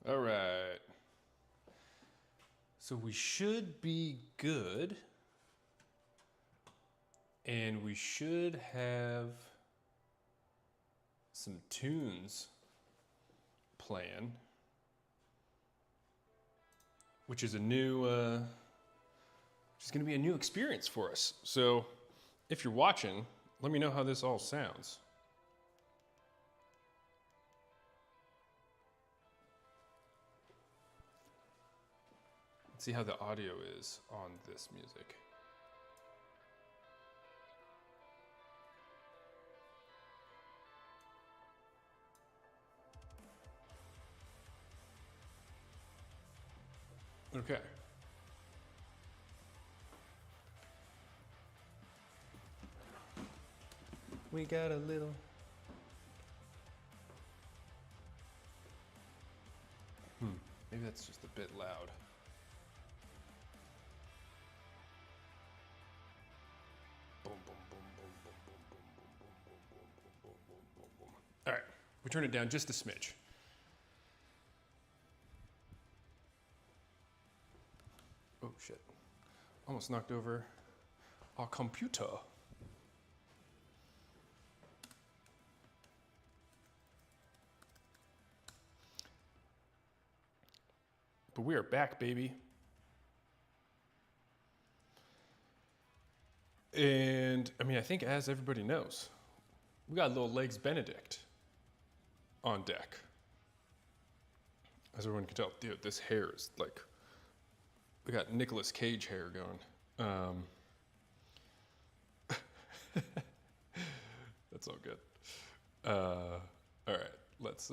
All right. So we should be good. And we should have some tunes playing, which is a new, which is going to be a new experience for us. So if you're watching, let me know how this all sounds. Let's see how the audio is on this music. Okay. We got a little. Maybe that's just a bit loud. Boom, boom, boom, boom, boom, boom, boom, boom, boom, boom, boom, boom, boom, boom, boom. All right, we turn it down just a smidge. Oh shit, almost knocked over our computer. But we are back, baby. And I mean, I think as everybody knows, we got little Legs Benedict on deck. As everyone can tell, dude, this hair is like, we got Nicolas Cage hair going. That's all good. All right, let's,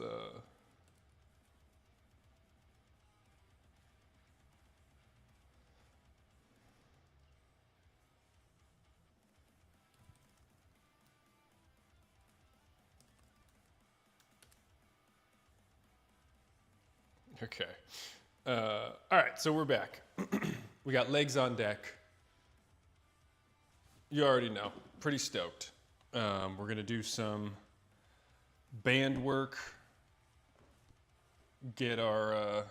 okay. All right, so we're back. We got legs on deck. You already know, pretty stoked. We're gonna do some band work, get our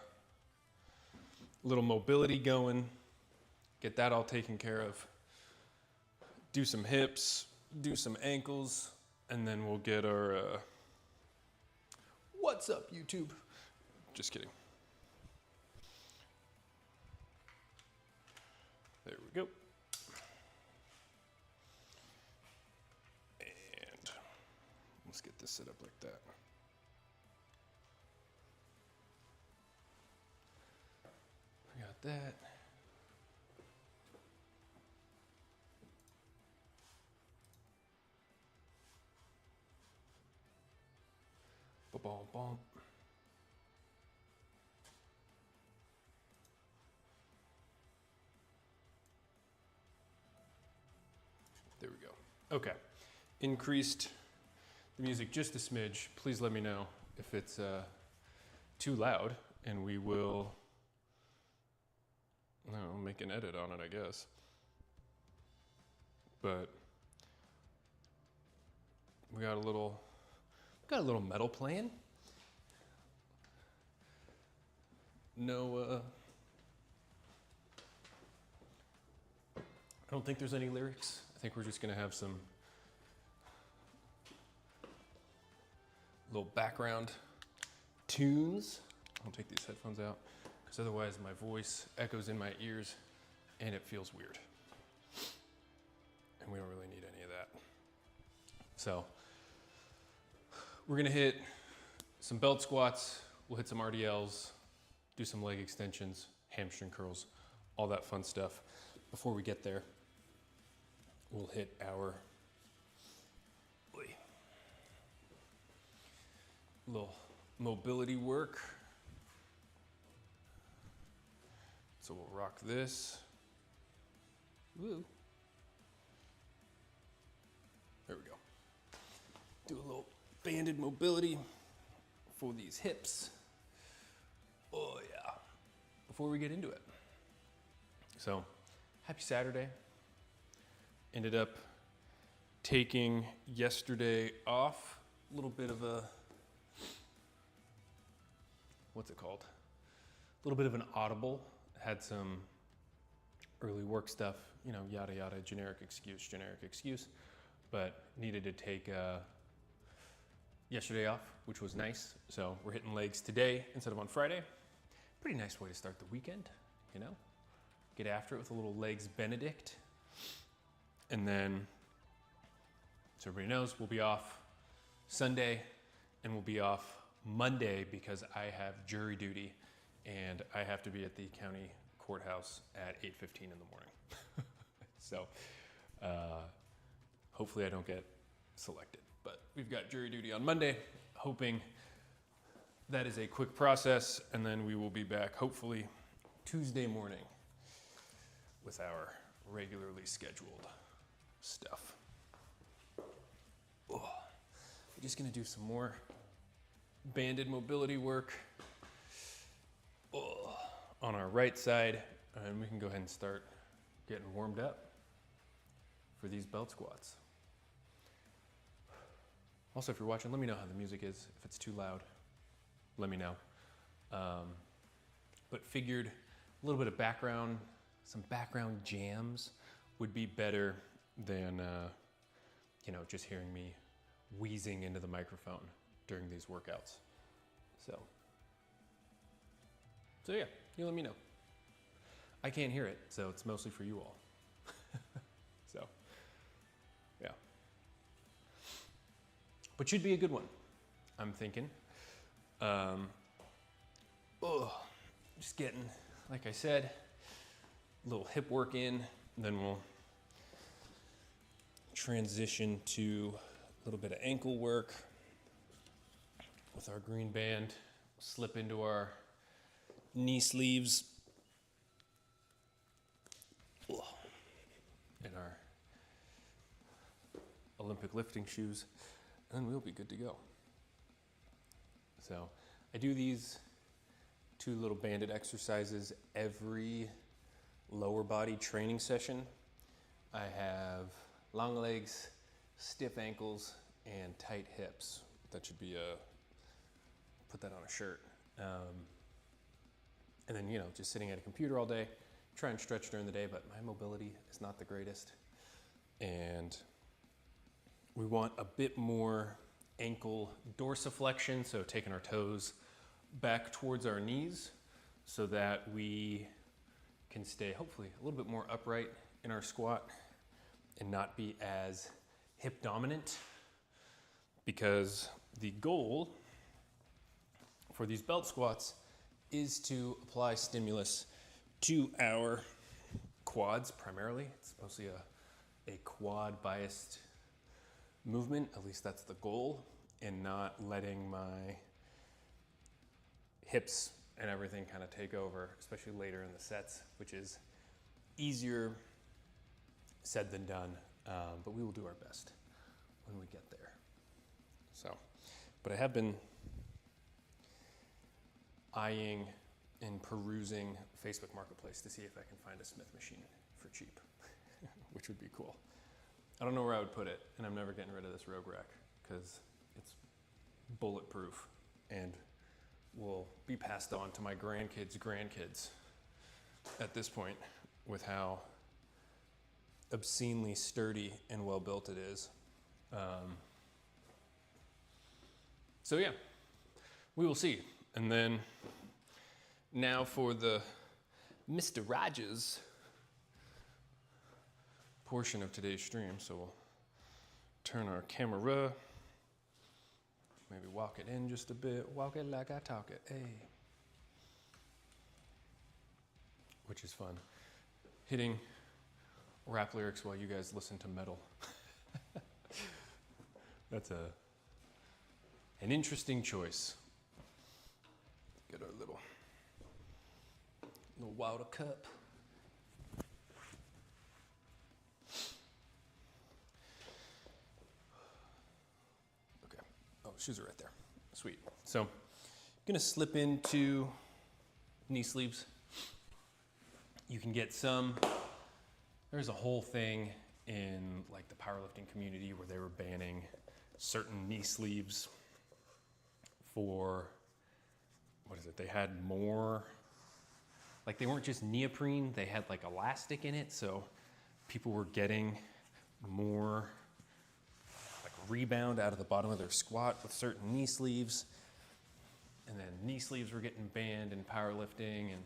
little mobility going, get that all taken care of, do some hips, do some ankles, and then we'll get our, what's up, YouTube? Just kidding. There we go. And let's get this set up like that. We got that. Ba-bom-bom. There we go. Okay. Increased the music just a smidge. Please let me know if it's too loud, and we will, I don't know, make an edit on it, I guess. But we got a little metal playing. No, I don't think there's any lyrics. I think we're just gonna have some little background tunes. I'll take these headphones out because otherwise my voice echoes in my ears and it feels weird. And we don't really need any of that. So we're gonna hit some belt squats, we'll hit some RDLs, do some leg extensions, hamstring curls, all that fun stuff. Before we get there, we'll hit our little mobility work. So we'll rock this. Woo. There we go. Do a little banded mobility for these hips. Oh yeah. Before we get into it. So, happy Saturday. Ended up taking yesterday off. A little bit of a, what's it called? A little bit of an audible. Had some early work stuff, you know, yada yada, generic excuse, but needed to take yesterday off, which was nice. So we're hitting legs today instead of on Friday. Pretty nice way to start the weekend, you know? Get after it with a little legs Benedict. And then, so everybody knows, we'll be off Sunday and we'll be off Monday because I have jury duty and I have to be at the county courthouse at 8:15 in the morning. So hopefully I don't get selected, but we've got jury duty on Monday, hoping that is a quick process, and then we will be back hopefully Tuesday morning with our regularly scheduled stuff. Oh, we're just gonna do some more banded mobility work on our right side, and we can go ahead and start getting warmed up for these belt squats. Also, if you're watching, let me know how the music is. If it's too loud, let me know. But figured a little bit of background, some background jams would be better than you know, just hearing me wheezing into the microphone during these workouts. So yeah, you let me know. I can't hear it, so it's mostly for you all. So, yeah. But should be a good one, I'm thinking. Just getting, like I said, a little hip work in, and then we'll transition to a little bit of ankle work with our green band. Slip into our knee sleeves and our Olympic lifting shoes, and we'll be good to go. So I do these 2 little banded exercises every lower body training session. I have long legs, stiff ankles, and tight hips. That should be put that on a shirt. And then, you know, just sitting at a computer all day, try and stretch during the day, but my mobility is not the greatest. And we want a bit more ankle dorsiflexion, so taking our toes back towards our knees so that we can stay hopefully a little bit more upright in our squat and not be as hip dominant, because the goal for these belt squats is to apply stimulus to our quads primarily. It's mostly a quad biased movement, at least that's the goal, and not letting my hips and everything kind of take over, especially later in the sets, which is easier said than done, but we will do our best when we get there. So, but I have been eyeing and perusing Facebook Marketplace to see if I can find a Smith machine for cheap, which would be cool. I don't know where I would put it, and I'm never getting rid of this Rogue Rack because it's bulletproof and will be passed on to my grandkids at this point with how obscenely sturdy and well built it is. So yeah, we will see. And then now for the Mr. Rogers portion of today's stream. So we'll turn our camera, maybe walk it in just a bit, walk it like I talk it, hey. Which is fun. Hitting rap lyrics while you guys listen to metal. That's an interesting choice. Get our little water cup. Okay. Oh, shoes are right there. Sweet. So, I'm gonna slip into knee sleeves. You can get some. There's a whole thing in like the powerlifting community where they were banning certain knee sleees for what is it? They had more, like they weren't just neoprene, they had like elastic in it. So people were getting more like rebound out of the bottom of their squat with certain knee sleeves. And then knee sleeves were getting banned in powerlifting, and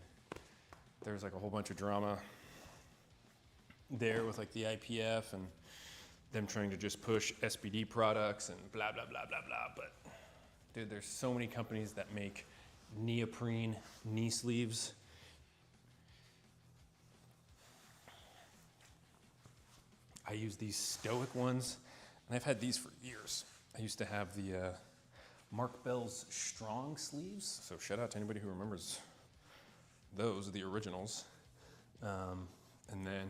there was like a whole bunch of drama there with like the IPF and them trying to just push SBD products and blah, blah, blah, blah, blah. But dude, there's so many companies that make neoprene knee sleeves. I use these Stoic ones, and I've had these for years. I used to have the Mark Bell's Strong sleeves. So shout out to anybody who remembers those, the originals. And then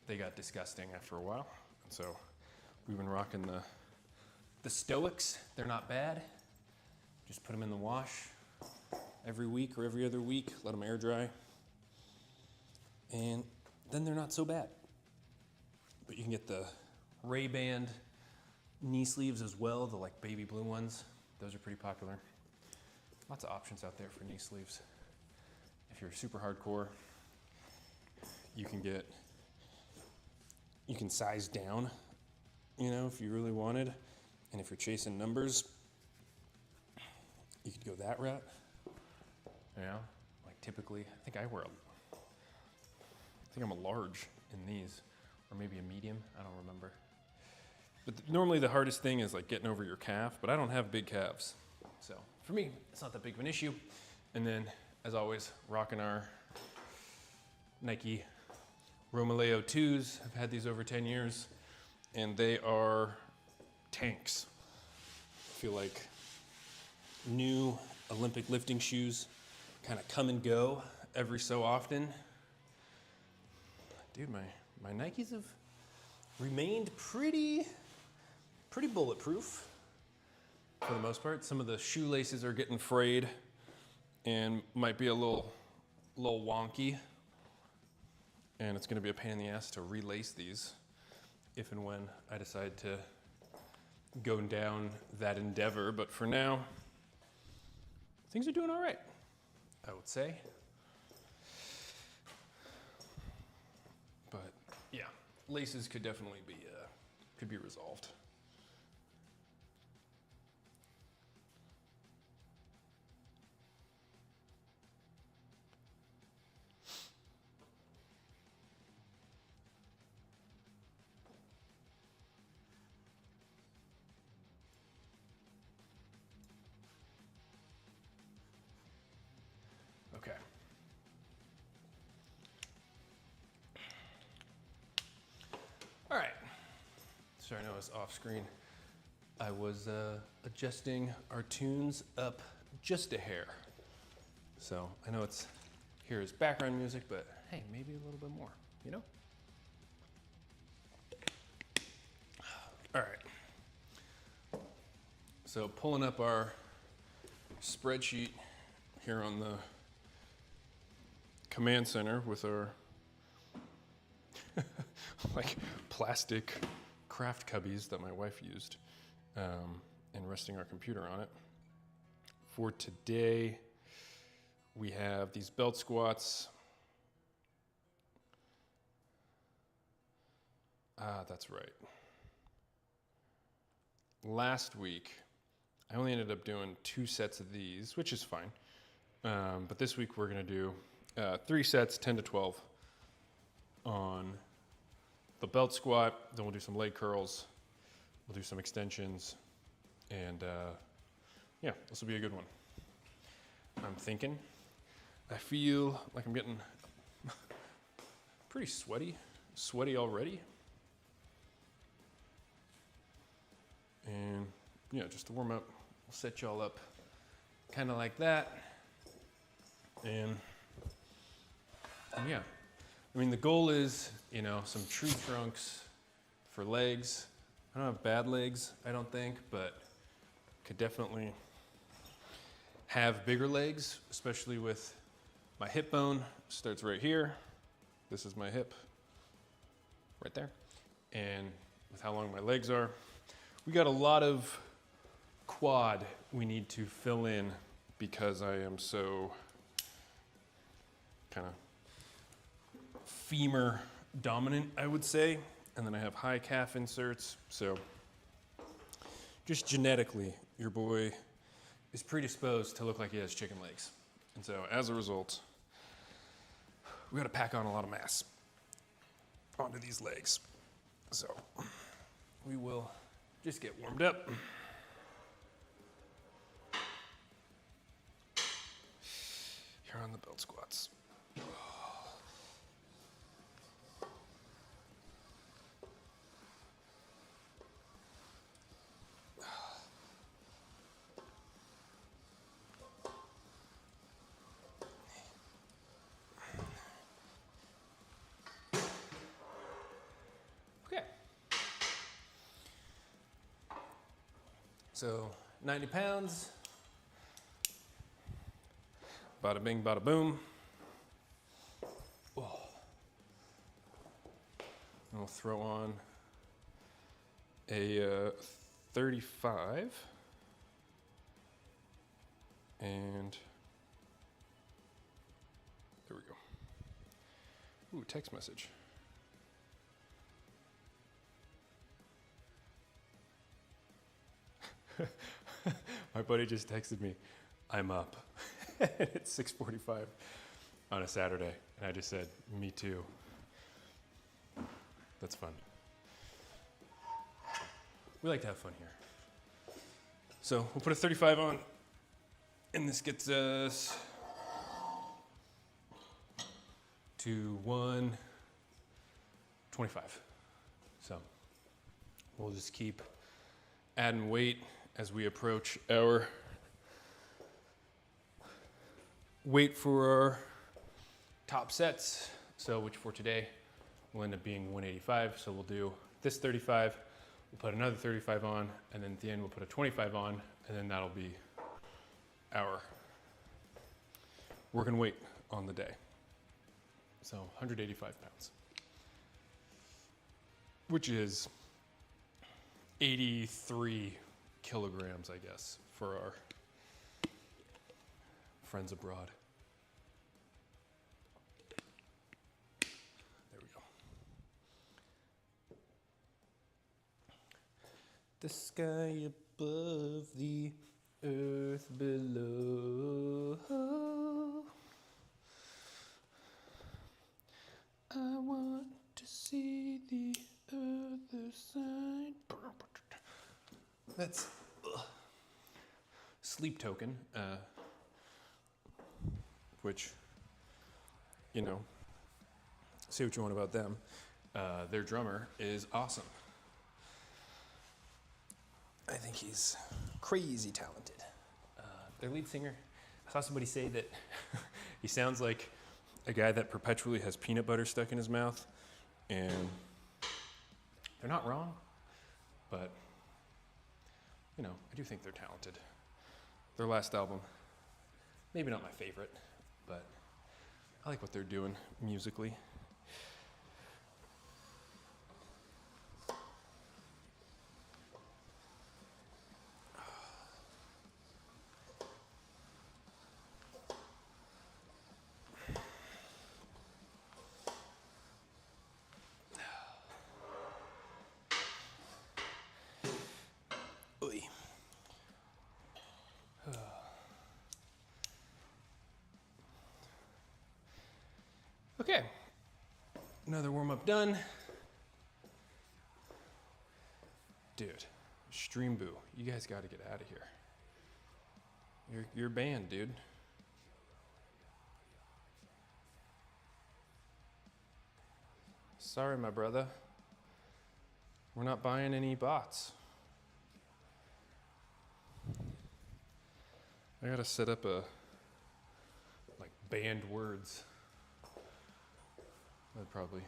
they got disgusting after a while. And so we've been rocking the Stoics. They're not bad. Just put them in the wash every week or every other week, let them air dry. And then they're not so bad. But you can get the Ray-Ban knee sleeves as well, the like baby blue ones. Those are pretty popular. Lots of options out there for knee sleeves. If you're super hardcore, you can size down, you know, if you really wanted. And if you're chasing numbers, you could go that route. You know, like typically, I think I'm a large in these, or maybe a medium, I don't remember. But normally the hardest thing is like getting over your calf, but I don't have big calves. So for me, it's not that big of an issue. And then, as always, rocking our Nike Romaleo 2s. I've had these over 10 years, and they are tanks. I feel like new Olympic lifting shoes kind of come and go every so often. Dude, my Nikes have remained pretty bulletproof for the most part. Some of the shoelaces are getting frayed and might be a little wonky. And it's gonna be a pain in the ass to relace these if and when I decide to go down that endeavor. But for now, things are doing all right, I would say. But yeah, laces could definitely be resolved. Okay. All right. Sorry, I know it's off screen. I was adjusting our tunes up just a hair. So I know it's here as background music, but hey, maybe a little bit more, you know? All right. So pulling up our spreadsheet here on the command center with our like plastic craft cubbies that my wife used, and resting our computer on it. For today, we have these belt squats. That's right. Last week, I only ended up doing 2 sets of these, which is fine. But this week we're gonna do 3 sets, 10 to 12 on the belt squat. Then we'll do some leg curls. We'll do some extensions. And yeah, this will be a good one. I'm thinking. I feel like I'm getting pretty sweaty already. And yeah, just to warm up, we'll set y'all up kind of like that. And yeah, I mean, the goal is, you know, some tree trunks for legs. I don't have bad legs, I don't think, but could definitely have bigger legs, especially with my hip bone starts right here. This is my hip right there. And with how long my legs are, we got a lot of quad we need to fill in because I am so kind of femur dominant, I would say. And then I have high calf inserts. So just genetically, your boy is predisposed to look like he has chicken legs. And so as a result, we got to pack on a lot of mass onto these legs. So we will just get warmed up. Here on the belt squats. Okay. So 90 pounds. Bada bing, bada boom. Oh. I'll throw on a 35. And there we go. Ooh, text message. My buddy just texted me, I'm up. It's 6:45 on a Saturday. And I just said, me too. That's fun. We like to have fun here. So we'll put a 35 on. And this gets us to 125. So we'll just keep adding weight as we approach our weight for our top sets. So which for today will end up being 185. So we'll do this 35, we'll put another 35 on, and then at the end we'll put a 25 on, and then that'll be our working weight on the day. So 185 pounds, which is 83 kilograms, I guess, for our friends abroad. There we go. The sky above, the earth below. I want to see the other side. That's Sleep Token, which, you know, say what you want about them. Their drummer is awesome. I think he's crazy talented. Their lead singer, I saw somebody say that he sounds like a guy that perpetually has peanut butter stuck in his mouth, and they're not wrong, but, you know, I do think they're talented. Their last album, maybe not my favorite, but I like what they're doing musically. Okay, another warm-up done. Dude, Stream Boo, you guys got to get out of here. You're banned, dude. Sorry, my brother. We're not buying any bots. I gotta set up a, like, banned words. That'd probably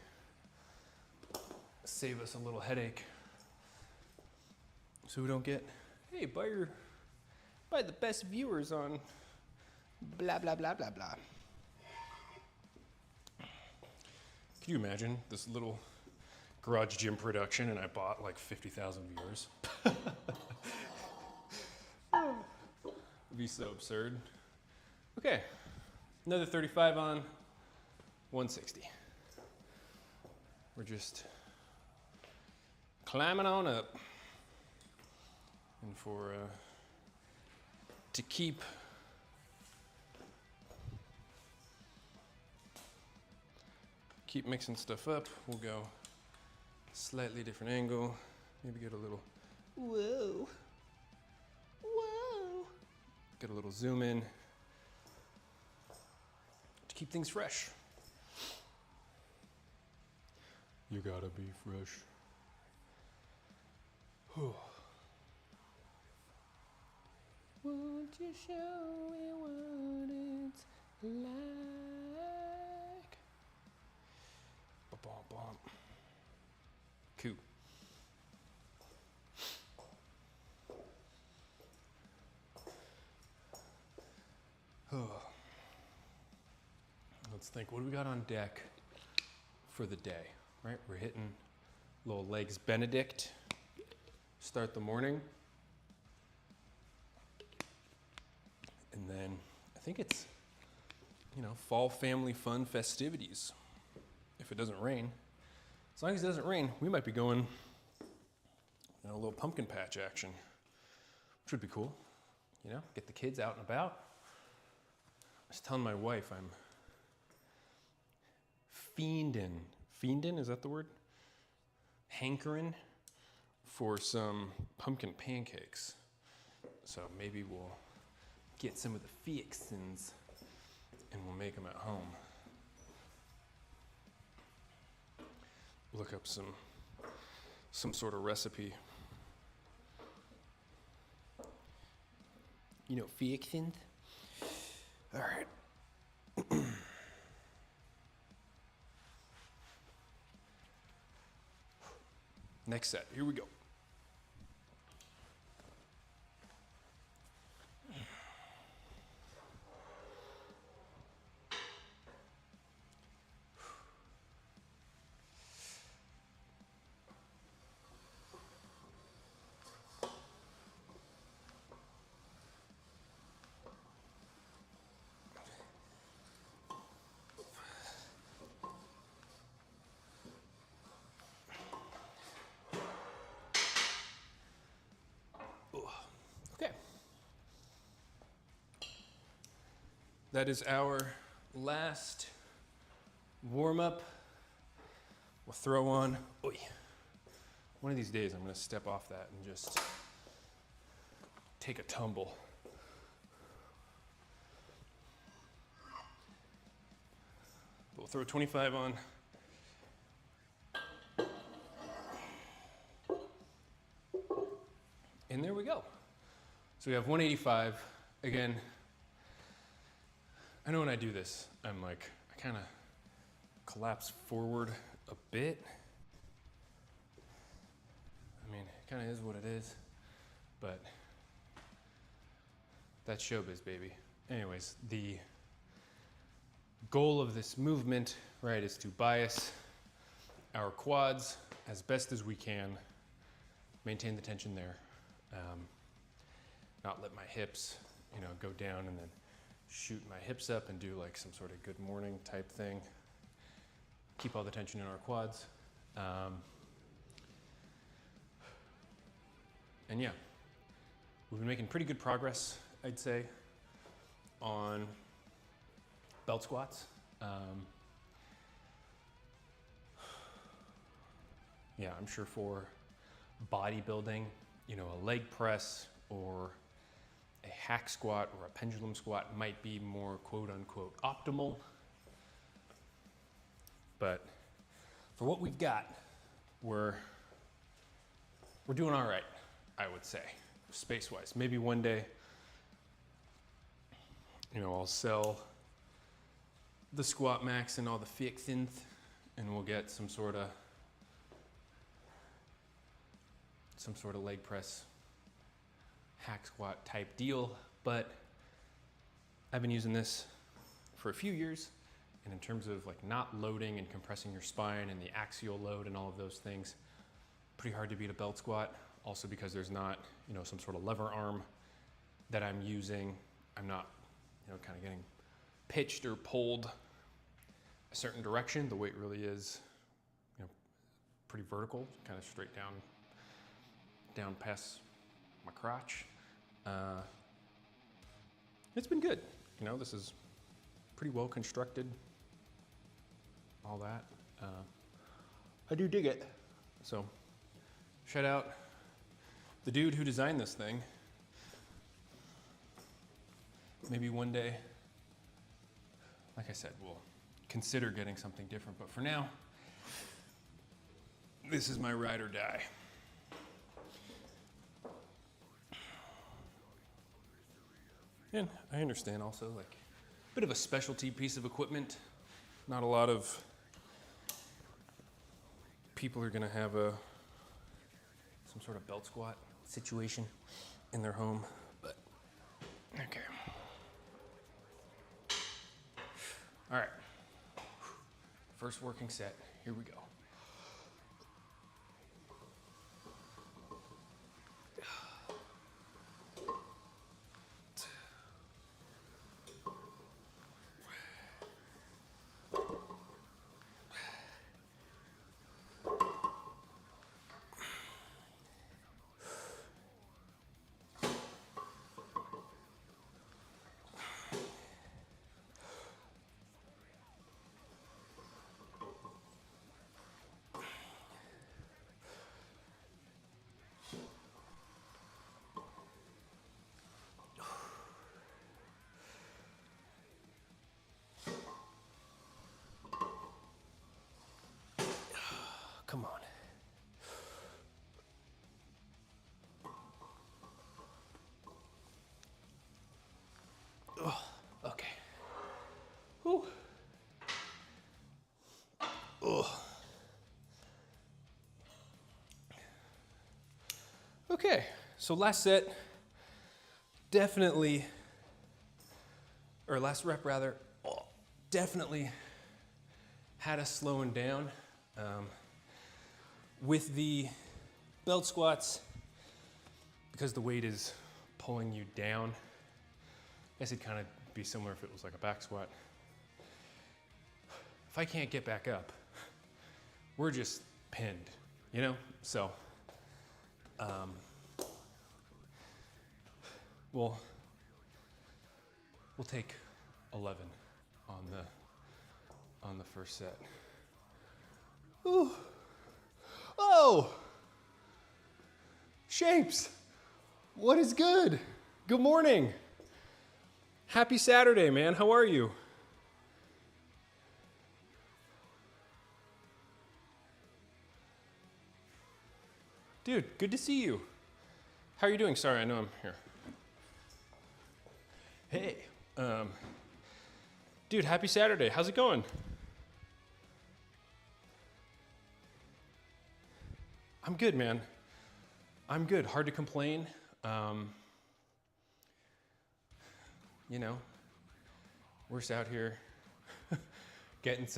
save us a little headache. So we don't get, hey, buy the best viewers on blah, blah, blah, blah, blah. Can you imagine this little garage gym production and I bought like 50,000 viewers? It'd be so absurd. Okay, another 35 on 160. We're just climbing on up. And for, to keep mixing stuff up, we'll go slightly different angle, maybe get a little, whoa, whoa. Get a little zoom in to keep things fresh. You gotta be fresh. Won't you show me what it's like? Ba-bum-bum. Cool. Let's think, what do we got on deck for the day, right? We're hitting little legs Benedict, start the morning. And then I think it's, you know, fall family fun festivities. If it doesn't rain, as long as it doesn't rain, we might be going, you know, a little pumpkin patch action, which would be cool. You know, get the kids out and about. I was telling my wife I'm fiending, is that the word? Hankering for some pumpkin pancakes. So maybe we'll get some of the fixins and we'll make them at home. Look up some sort of recipe. You know, fixins? All right. Next set, here we go. Okay. That is our last warm-up. We'll throw on, one of these days I'm gonna step off that and just take a tumble. We'll throw 25 on. And there we go. So we have 185. Again, I know when I do this, I'm like, I kind of collapse forward a bit. I mean, it kind of is what it is, but that's showbiz, baby. Anyways, the goal of this movement, right, is to bias our quads as best as we can, maintain the tension there. Not let my hips, you know, go down and then shoot my hips up and do like some sort of good morning type thing. Keep all the tension in our quads. And yeah, we've been making pretty good progress, I'd say, on belt squats. Yeah, I'm sure for bodybuilding, you know, a leg press or a hack squat or a pendulum squat might be more quote unquote optimal. But for what we've got, we're doing all right, I would say, space-wise. Maybe one day, you know, I'll sell the squat max and all the fixins and we'll get some sort of leg press hack squat type deal, but I've been using this for a few years, and in terms of like not loading and compressing your spine and the axial load and all of those things, pretty hard to beat a belt squat. Also because there's not, you know, some sort of lever arm that I'm using. I'm not, kind of getting pitched or pulled a certain direction. The weight really is, pretty vertical, kind of straight down past my crotch. It's been good. This is pretty well constructed, all that. I do dig it. So shout out the dude who designed this thing. Maybe one day, like I said, we'll consider getting something different, but for now, this is my ride or die. And I understand also, like, a bit of a specialty piece of equipment. Not a lot of people are gonna have some sort of belt squat situation in their home, but okay. All right, first working set, here we go. Come on. Oh, okay. Whew. Oh. Okay, so last set, definitely, or last rep rather, definitely had us slowing down. With the belt squats, because the weight is pulling you down, I guess it'd kind of be similar if it was like a back squat. If I can't get back up, we're just pinned, So, we'll take 11 on the first set. Ooh. Oh, Shapes, what is good? Good morning. Happy Saturday, man. How are you? Dude, good to see you. How are you doing? Sorry, I know I'm here. Hey, dude, happy Saturday. How's it going? I'm good, man. I'm good. Hard to complain. We're just out here getting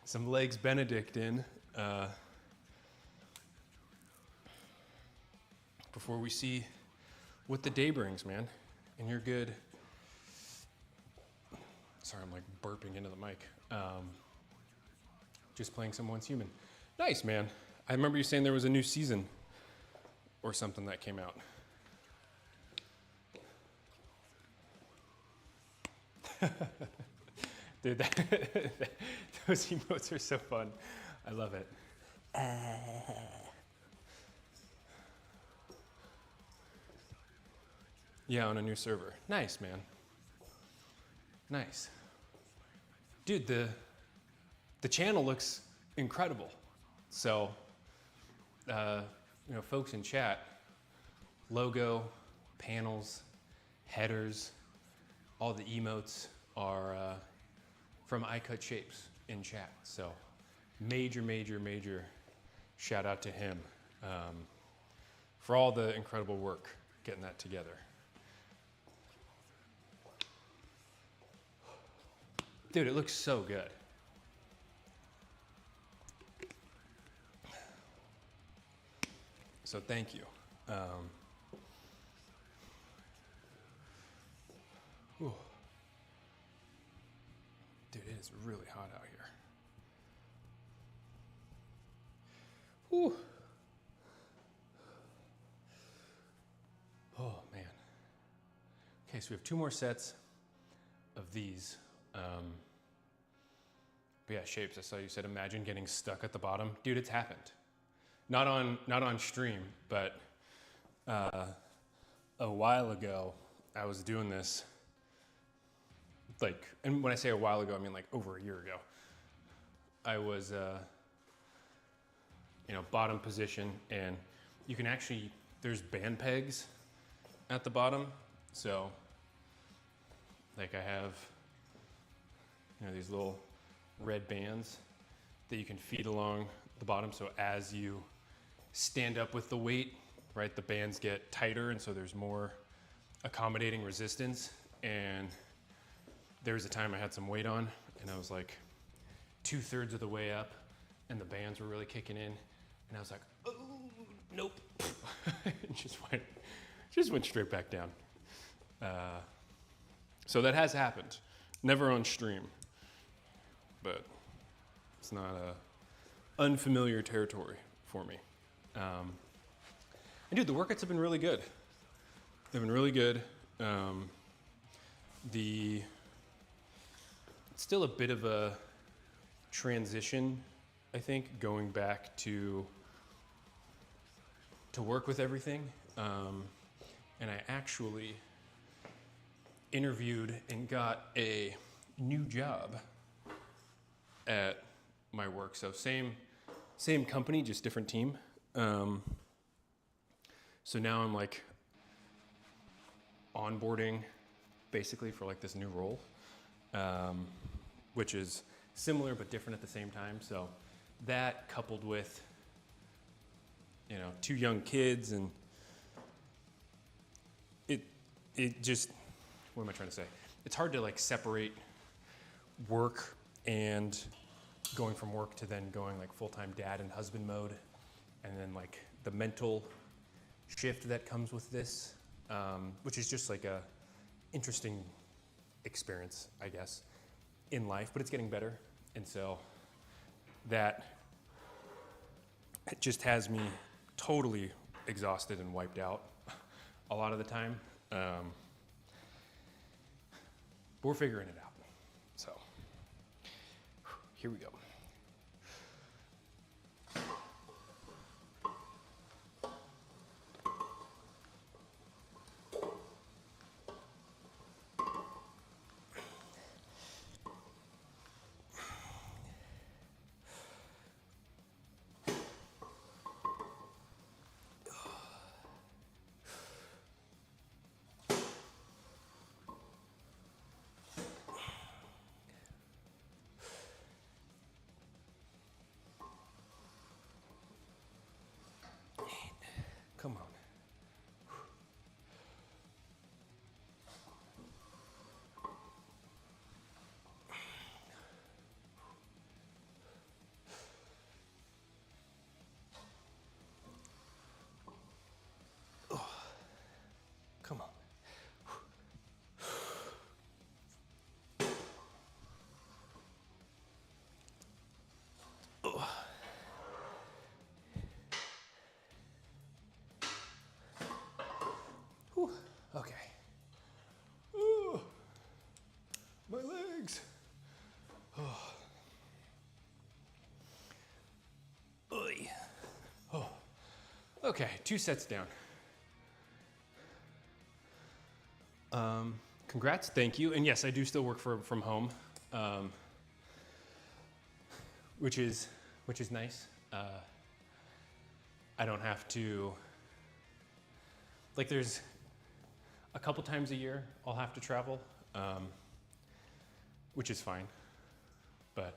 some legs Benedict in before we see what the day brings, man. And you're good. Sorry, I'm like burping into the mic. Just playing Someone's Human. Nice, man. I remember you saying there was a new season or something that came out. Dude, those emotes are so fun. I love it. Yeah, on a new server. Nice, man. Nice. Dude, the channel looks incredible. So, folks in chat, logo, panels, headers, all the emotes are from uncut Shapes in chat. So, major shout out to him for all the incredible work getting that together. Dude, it looks so good. So thank you. is really hot out here. Whew. Oh man. Okay, so we have 2 more sets of these. But yeah, shapes. I saw you said imagine getting stuck at the bottom. Dude, it's happened. Not on stream, but a while ago I was doing this. Like, and when I say a while ago, I mean like over a year ago. I was, bottom position, and you can actually, there's band pegs at the bottom. So, like I have, these little red bands that you can feed along the bottom. So as you stand up with the weight, right, the bands get tighter, and so there's more accommodating resistance. And there was a time I had some weight on, and I was like 2/3 of the way up, and the bands were really kicking in, and I was like, oh, nope. And just went straight back down. So that has happened. Never on stream, but it's not unfamiliar territory for me. And dude, the workouts have been really good. They've been really good. It's still a bit of a transition, I think, going back to work with everything. And I actually interviewed and got a new job at my work. So same company, just different team. So now I'm like onboarding basically for like this new role, which is similar but different at the same time. So that coupled with, 2 young kids, and it just, what am I trying to say? It's hard to like separate work and going from work to then going like full-time dad and husband mode, and then like the mental shift that comes with this, which is just like a interesting experience, I guess, in life, but it's getting better. And so that it just has me totally exhausted and wiped out a lot of the time. But we're figuring it out. So here we go. Come on. Oh, come on. Oh. Okay. Ooh, my legs. Oh. Oy. Oh. Okay, 2 sets down. Congrats, thank you. And yes, I do still work from home, which is nice. I don't have to, like, there's a couple times a year I'll have to travel, which is fine. But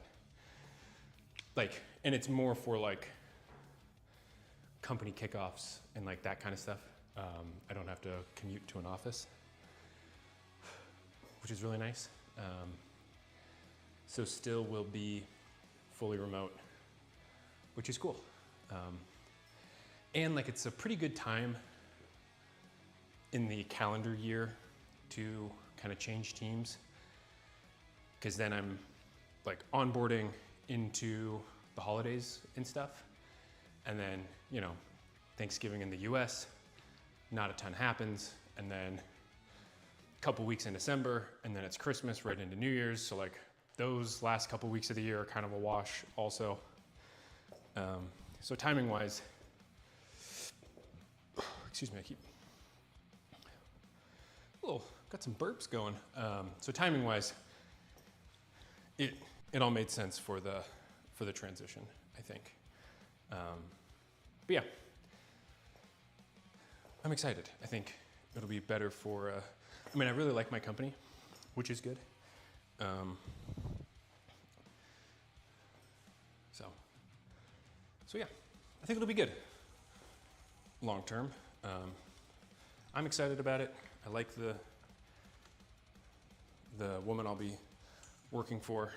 like, and it's more for like company kickoffs and like that kind of stuff. I don't have to commute to an office, which is really nice. So still will be fully remote, which is cool. And like, it's a pretty good time in the calendar year to kind of change teams, because then I'm like onboarding into the holidays and stuff. And then, you know, Thanksgiving in the US, not a ton happens. And then a couple weeks in December, and then it's Christmas right into New Year's. So like those last couple weeks of the year are kind of a wash also. So timing wise, excuse me, I keep, got some burps going. So timing wise, it all made sense for the transition, I think. But yeah, I'm excited. I think it'll be better for, I mean, I really like my company, which is good. So yeah, I think it'll be good long term. I'm excited about it. I like the woman I'll be working for,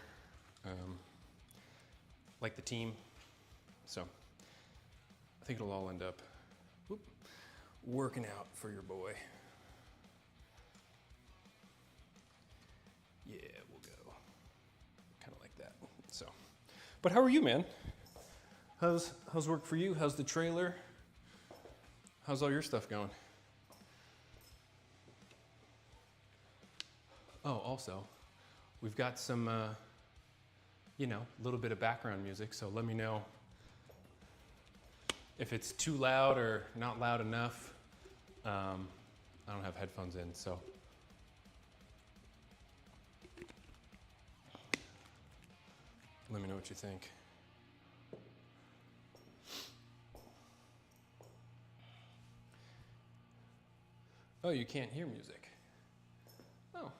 like the team. So I think it'll all end up working out for your boy. Yeah, we'll go kind of like that. So, but how are you, man? How's work for you? How's the trailer? How's all your stuff going? Oh, also, we've got some, you know, a little bit of background music, so let me know if it's too loud or not loud enough. I don't have headphones in, so. Let me know what you think. Oh, you can't hear music. Oh.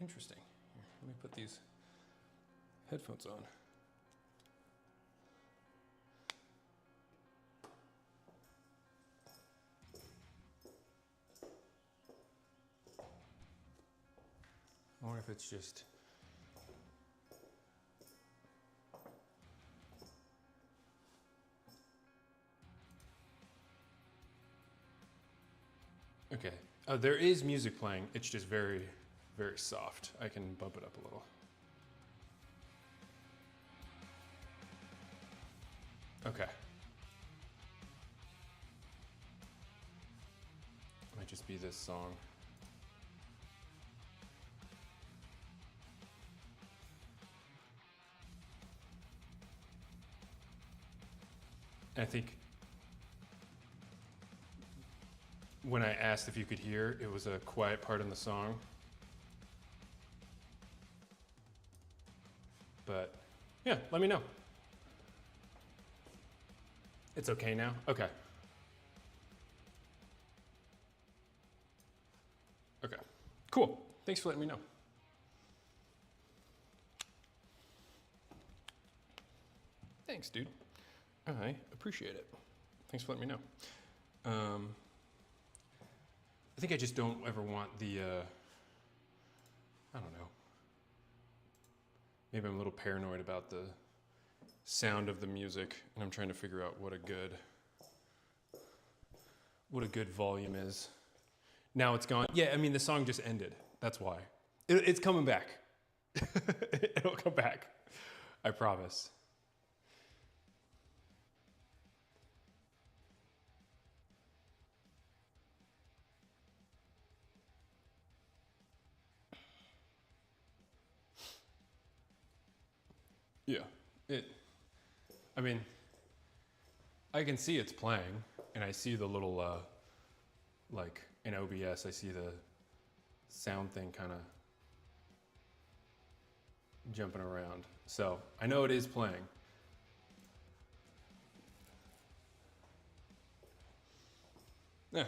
Interesting. Here, let me put these headphones on. I wonder if it's just... Okay. Oh, there is music playing. It's just very, very soft. I can bump it up a little. Okay. Might just be this song. I think when I asked if you could hear, it was a quiet part in the song. But yeah, let me know. It's okay now? Okay. Okay, cool. Thanks for letting me know. Thanks, dude. I appreciate it. Thanks for letting me know. I think I just don't ever want the, I don't know. Maybe I'm a little paranoid about the sound of the music, and I'm trying to figure out what a good volume is. Now it's gone. Yeah, I mean, the song just ended. That's why. It's coming back. It'll come back. I promise. Yeah, I mean, I can see it's playing, and I see the little, like in OBS, I see the sound thing kind of jumping around. So I know it is playing. Yeah.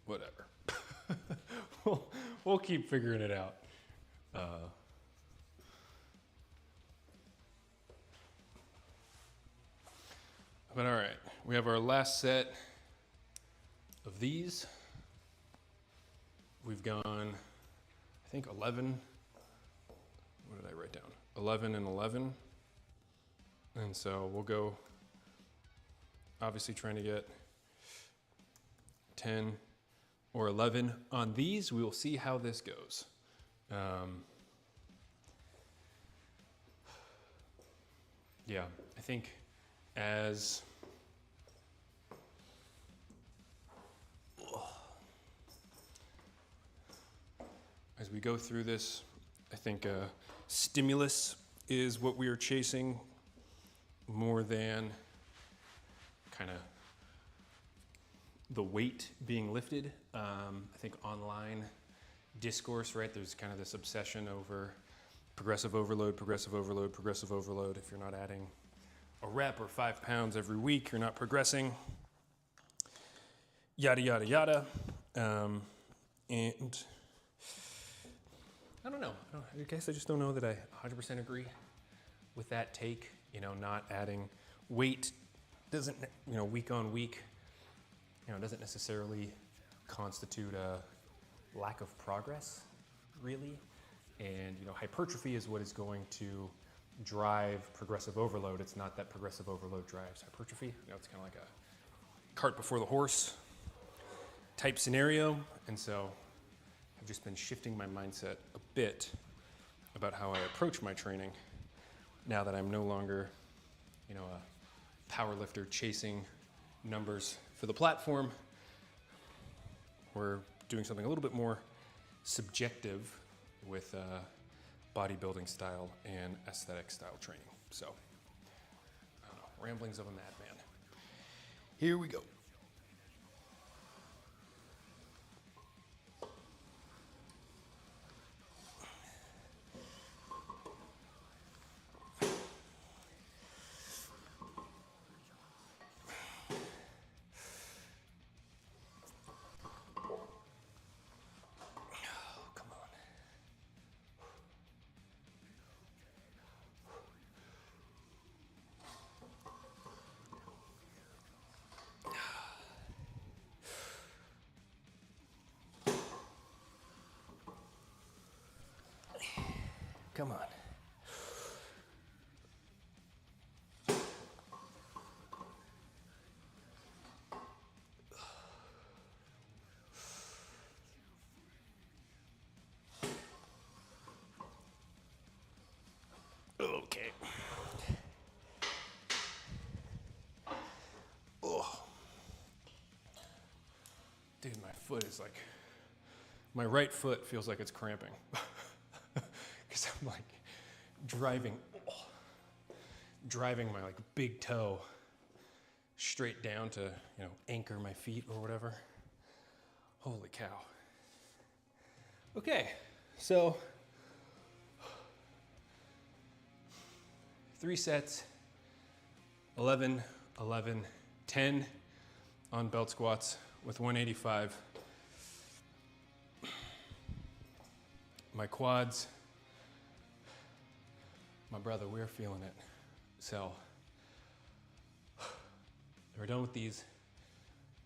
Whatever. We'll keep figuring it out. But all right, we have our last set of these. We've gone, I think 11, what did I write down? 11 and 11. And so we'll go, obviously trying to get 10, or 11. On these, we will see how this goes. Yeah, I think as we go through this, I think stimulus is what we are chasing more than kind of the weight being lifted. I think online discourse, right? There's kind of this obsession over progressive overload, progressive overload, progressive overload. If you're not adding a rep or 5 pounds every week, you're not progressing. Yada, yada, yada. And I don't know. I guess I just don't know that I 100% agree with that take. You know, not adding weight doesn't, you know, week on week, you know, doesn't necessarily constitute a lack of progress, really. And, you know, hypertrophy is what is going to drive progressive overload. It's not that progressive overload drives hypertrophy. You know, it's kind of like a cart before the horse type scenario. And so I've just been shifting my mindset a bit about how I approach my training now that I'm no longer, you know, a power lifter chasing numbers for the platform. We're doing something a little bit more subjective with bodybuilding style and aesthetic style training. So, I don't know, ramblings of a madman. Here we go. Come on. Okay. Oh. Dude, my foot is like, my right foot feels like it's cramping. Because I'm like driving my like big toe straight down to, you know, anchor my feet or whatever. Holy cow. Okay, so 3 sets, 11, 11, 10 on belt squats with 185. My quads, my brother, we're feeling it. So, when we're done with these,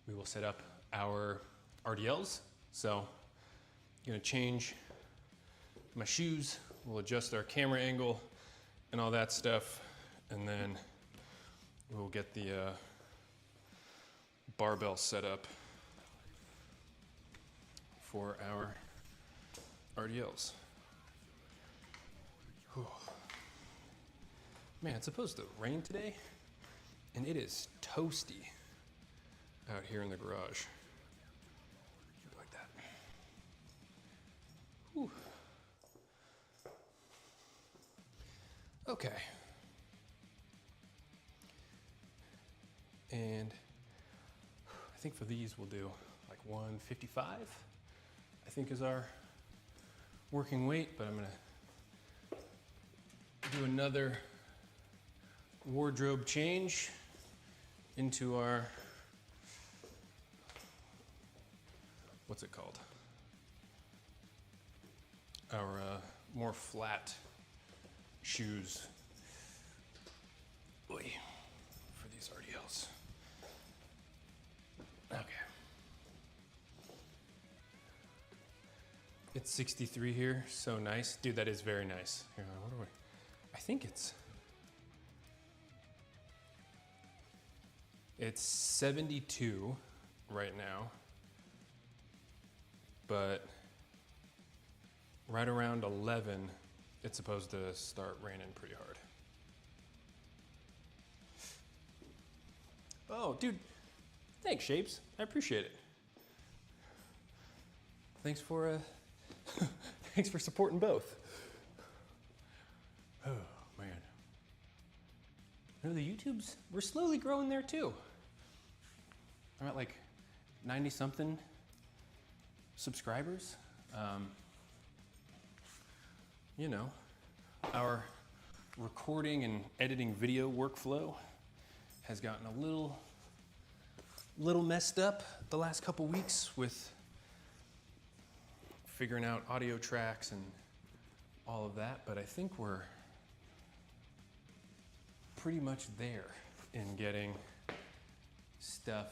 we will set up our RDLs. So, I'm gonna change my shoes, we'll adjust our camera angle and all that stuff, and then we'll get the barbell set up for our RDLs. Whew. Man, it's supposed to rain today, and it is toasty out here in the garage. Like that. Whew. Okay. And I think for these we'll do like 155, I think is our working weight, but I'm gonna do another wardrobe change into our, what's it called? Our more flat shoes. Oy, for these RDLs. Okay. It's 63 here, so nice. Dude, that is very nice. Here, what do I think it's 72 right now. but right around 11, it's supposed to start raining pretty hard. Oh, dude, thanks, Shapes. I appreciate it. Thanks for thanks for supporting both. Oh man. You know, the YouTubes, we're slowly growing there too. I'm at like 90 something subscribers. You know, our recording and editing video workflow has gotten a little messed up the last couple weeks with figuring out audio tracks and all of that, but I think we're pretty much there in getting stuff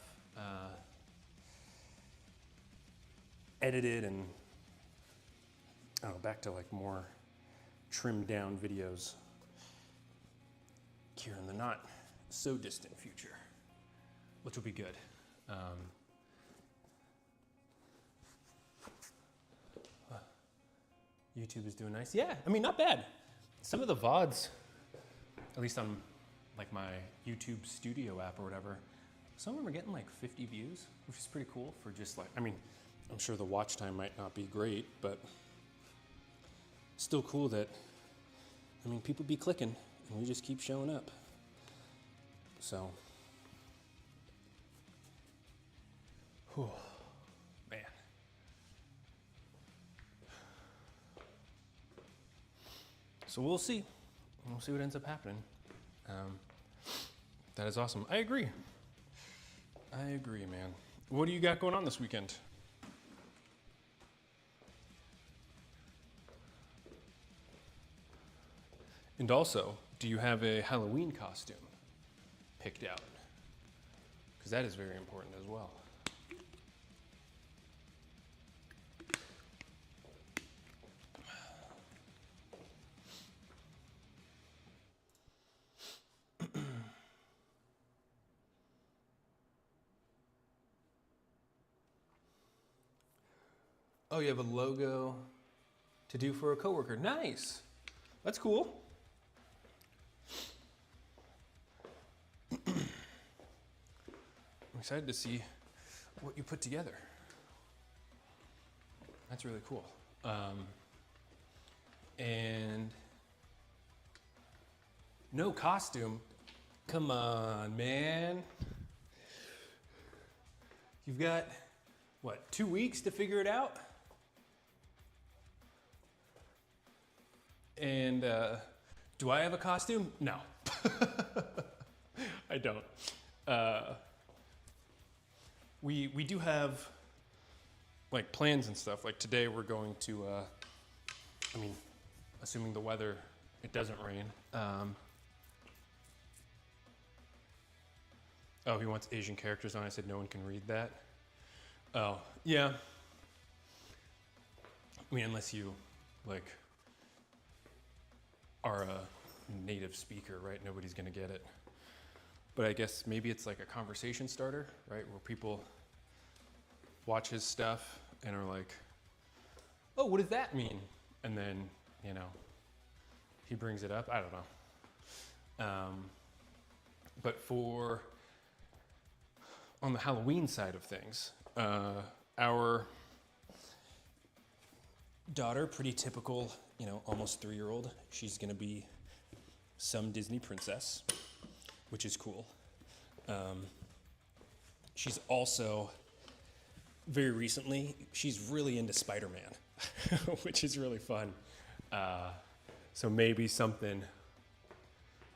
edited and back to like more trimmed down videos here in the not so distant future, which will be good. YouTube is doing nice. Yeah, I mean, not bad. Some of the VODs, at least on like my YouTube Studio app or whatever, some of them are getting like 50 views, which is pretty cool for just like, I mean, I'm sure the watch time might not be great, but still cool that, I mean, people be clicking and we just keep showing up. So, whew, man. So we'll see. We'll see what ends up happening. That is awesome. I agree. I agree, man. What do you got going on this weekend? And also, do you have a Halloween costume picked out? Because that is very important as well. Oh, you have a logo to do for a coworker. Nice. That's cool. I'm excited to see what you put together. That's really cool. And no costume. Come on, man. You've got, what, 2 weeks to figure it out? And do I have a costume? No. I don't. We do have like plans and stuff. Like today we're going to, I mean, assuming the weather, it doesn't rain. Oh, he wants Asian characters on. I said no one can read that. Oh, yeah. I mean, unless you like are a native speaker, right? Nobody's gonna get it. But I guess maybe it's like a conversation starter, right? Where people watch his stuff and are like, oh, what does that mean? And then, you know, he brings it up. I don't know. But for, on the Halloween side of things, our daughter, pretty typical, you know, almost 3-year-old, she's gonna be some Disney princess, which is cool. She's also, very recently, she's really into Spider-Man, which is really fun. So maybe something,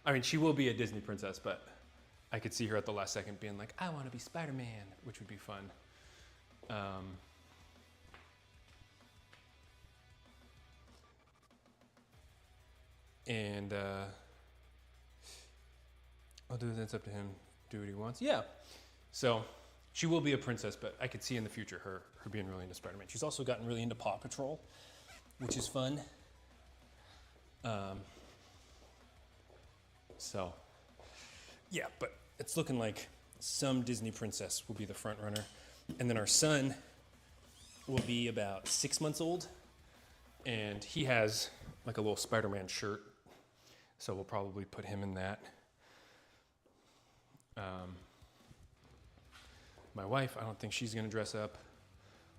I mean, she will be a Disney princess, but I could see her at the last second being like, I want to be Spider-Man, which would be fun. And I'll do this, it's up to him, do what he wants. Yeah, so she will be a princess, but I could see in the future her being really into Spider-Man. She's also gotten really into Paw Patrol, which is fun. So, yeah, but it's looking like some Disney princess will be the front runner. And then our son, will be about 6 months old, and he has like a little Spider-Man shirt, so we'll probably put him in that. My wife, I don't think she's gonna dress up.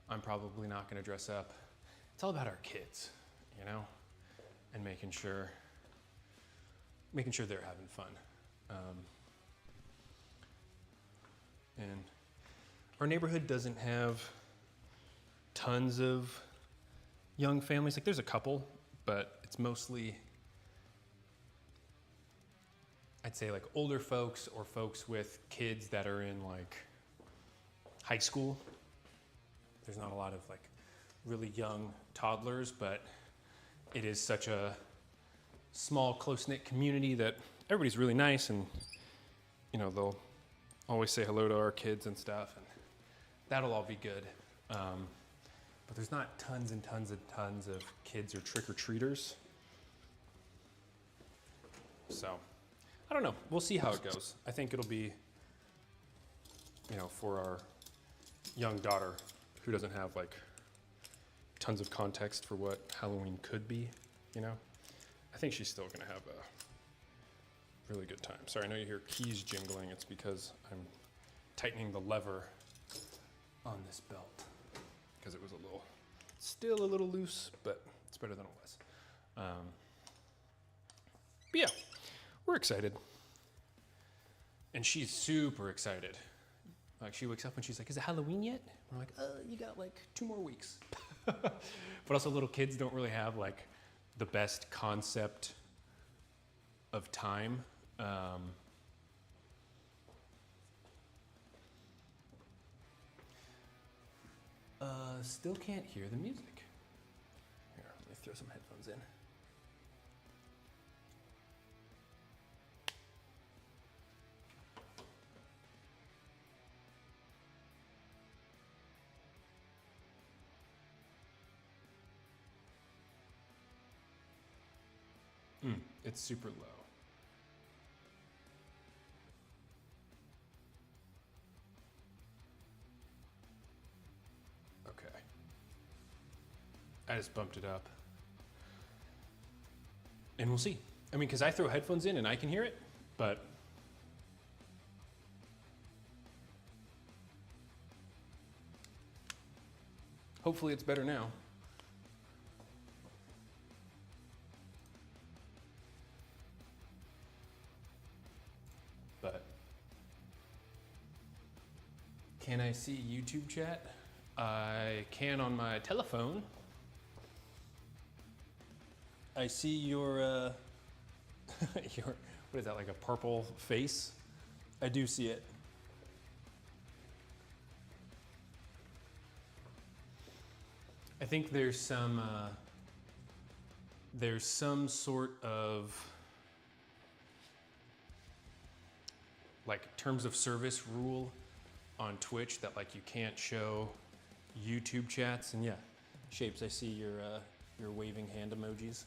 I'm probably not gonna dress up. It's all about our kids, you know, and making sure they're having fun. And our neighborhood doesn't have tons of young families. Like there's a couple, but it's mostly, I'd say like older folks or folks with kids that are in like high school. There's not a lot of like really young toddlers, but it is such a small, close-knit community that everybody's really nice, and you know, they'll always say hello to our kids and stuff, and that'll all be good. But there's not tons and tons and tons of kids or trick-or-treaters. So, I don't know. We'll see how it goes. I think it'll be, you know, for our young daughter who doesn't have like tons of context for what Halloween could be, you know, I think she's still gonna have a really good time. Sorry, I know you hear keys jingling. It's because I'm tightening the lever on this belt because it was still a little loose, but it's better than it was. But yeah, we're excited. And she's super excited. Like she wakes up and she's like, is it Halloween yet? We're like, you got like 2 more weeks. But also little kids don't really have like the best concept of time. Still can't hear the music. Here, let me throw some headphones in. It's super low. Okay. I just bumped it up. And we'll see. I mean, because I throw headphones in and I can hear it, but hopefully it's better now. But can I see YouTube chat? I can on my telephone. I see your, what is that, like a purple face? I do see it. I think there's some sort of like terms of service rule on Twitch that like you can't show YouTube chats. And yeah, Shapes, I see your waving hand emojis.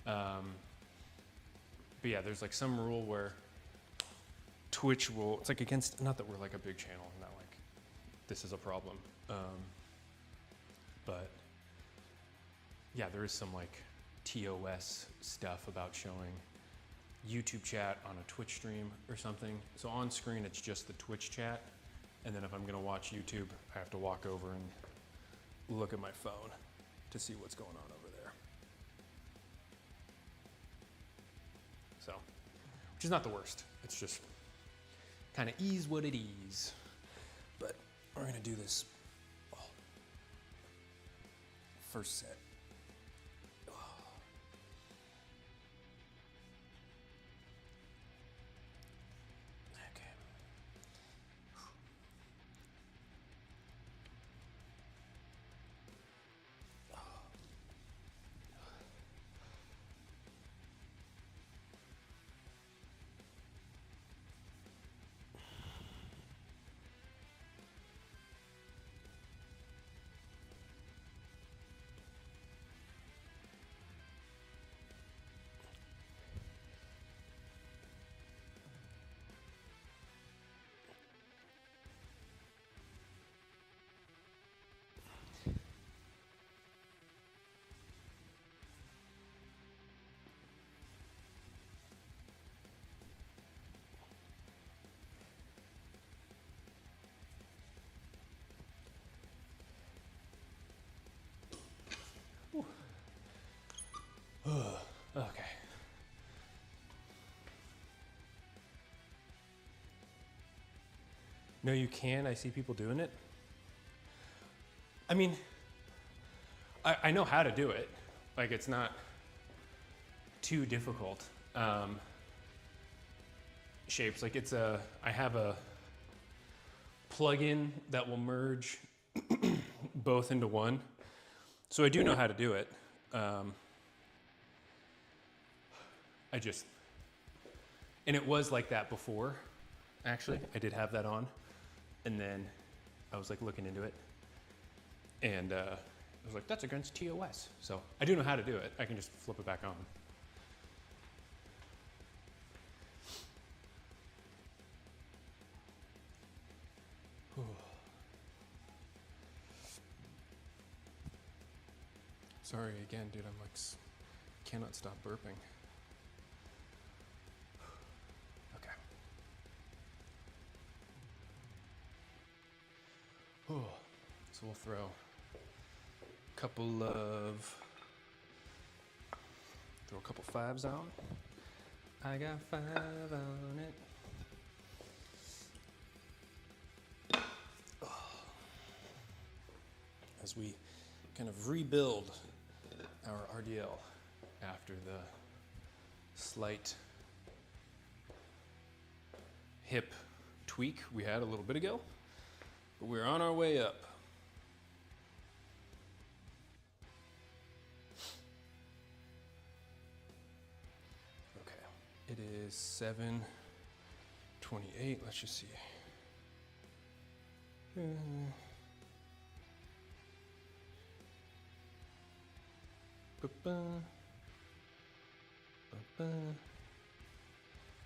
But yeah, there's like some rule where Twitch will, it's like against, not that we're like a big channel, not like this is a problem. But yeah, there is some like TOS stuff about showing YouTube chat on a Twitch stream or something. So on screen, it's just the Twitch chat. And then if I'm gonna watch YouTube, I have to walk over and look at my phone to see what's going on over there. So, which is not the worst. It's just kind of is what it is. But we're gonna do this first set. No, you can. I see people doing it. I mean, I know how to do it. Like, it's not too difficult. Shapes, like I have a plugin that will merge both into one. So I do know how to do it. And it was like that before, actually. I did have that on. And then I was like looking into it. And I was like, that's against TOS. So I do know how to do it. I can just flip it back on. Sorry again, dude. I'm like, cannot stop burping. Okay. So we'll throw a couple fives on. I got 5 on it. As we kind of rebuild our RDL after the slight hip tweak we had a little bit ago, but we're on our way up. Okay, it is 7:28. Let's just see.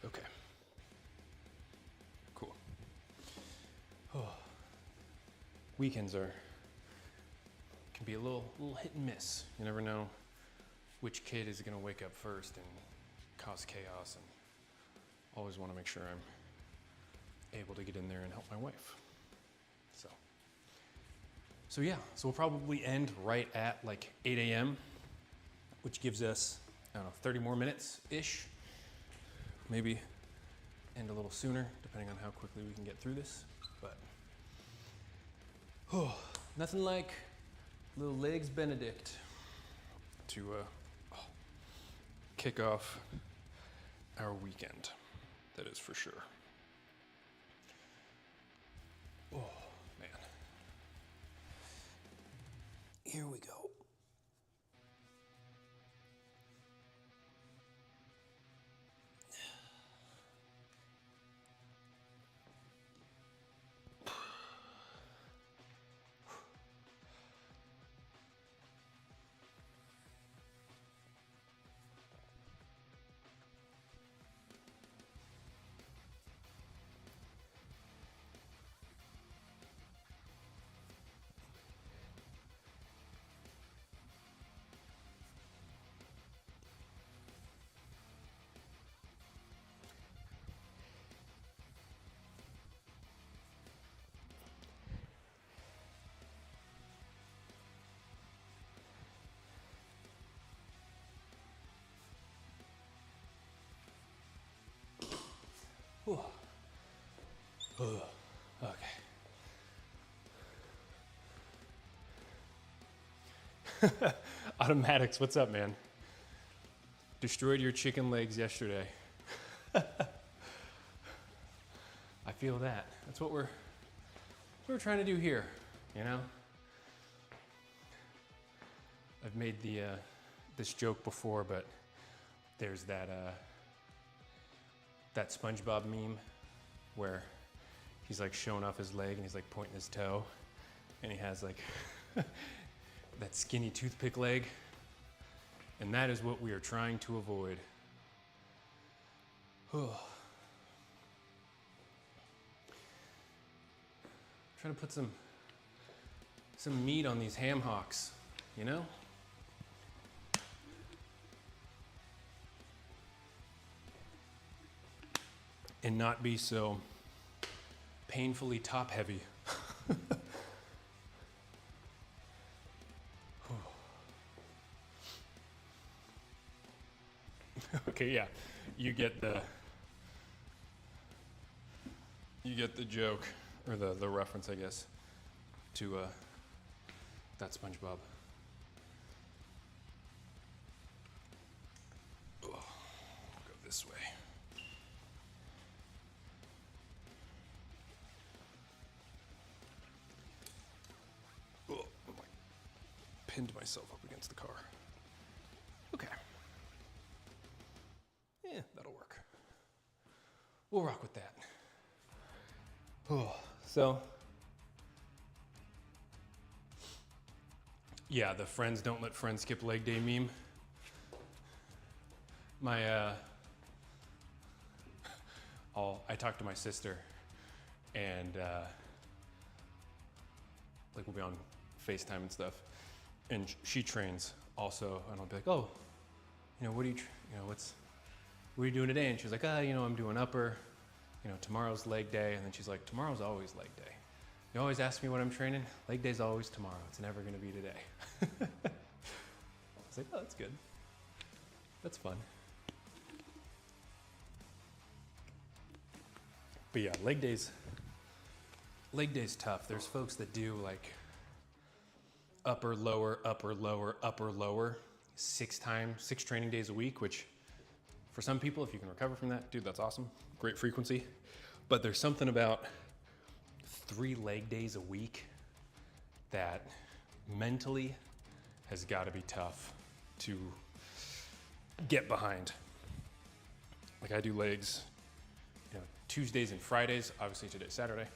Okay. Cool. Weekends can be a little hit and miss. You never know which kid is going to wake up first and cause chaos, and always want to make sure I'm able to get in there and help my wife. So yeah, so we'll probably end right at like 8 a.m., which gives us, I don't know, 30 more minutes-ish. Maybe end a little sooner, depending on how quickly we can get through this. But, nothing like little legs Benedict to kick off our weekend. That is for sure. Oh, man. Here we go. Whew. Okay. Automatics, what's up, man? Destroyed your chicken legs yesterday. I feel that. That's what we're trying to do here, you know? I've made this joke before, but there's that SpongeBob meme where he's like showing off his leg and he's like pointing his toe, and he has like that skinny toothpick leg, and that is what we are trying to avoid. Trying to put some meat on these ham hocks, you know? And not be so painfully top heavy. Okay, yeah, you get the joke. or the reference, I guess, to that SpongeBob. Oh, go this way. Oh, I pinned myself up against the car. Okay. Yeah, that'll work. We'll rock with that. Oh, so, yeah, the friends don't let friends skip leg day meme. I talked to my sister, and like we'll be on FaceTime and stuff, and she trains also, and I'll be like, oh, you know, what are you doing today? And she's like, I'm doing upper. Tomorrow's leg day. And then she's like, tomorrow's always leg day. You always ask me what I'm training. Leg day's always tomorrow. It's never going to be today. I was like, oh, that's good. That's fun. But yeah, leg day's tough. There's folks that do like upper, lower, upper, lower, upper, lower, 6 training days a week, which for some people, if you can recover from that, dude, that's awesome. Great frequency. But there's something about 3 leg days a week that mentally has got to be tough to get behind. Like I do legs, Tuesdays and Fridays. Obviously today's Saturday,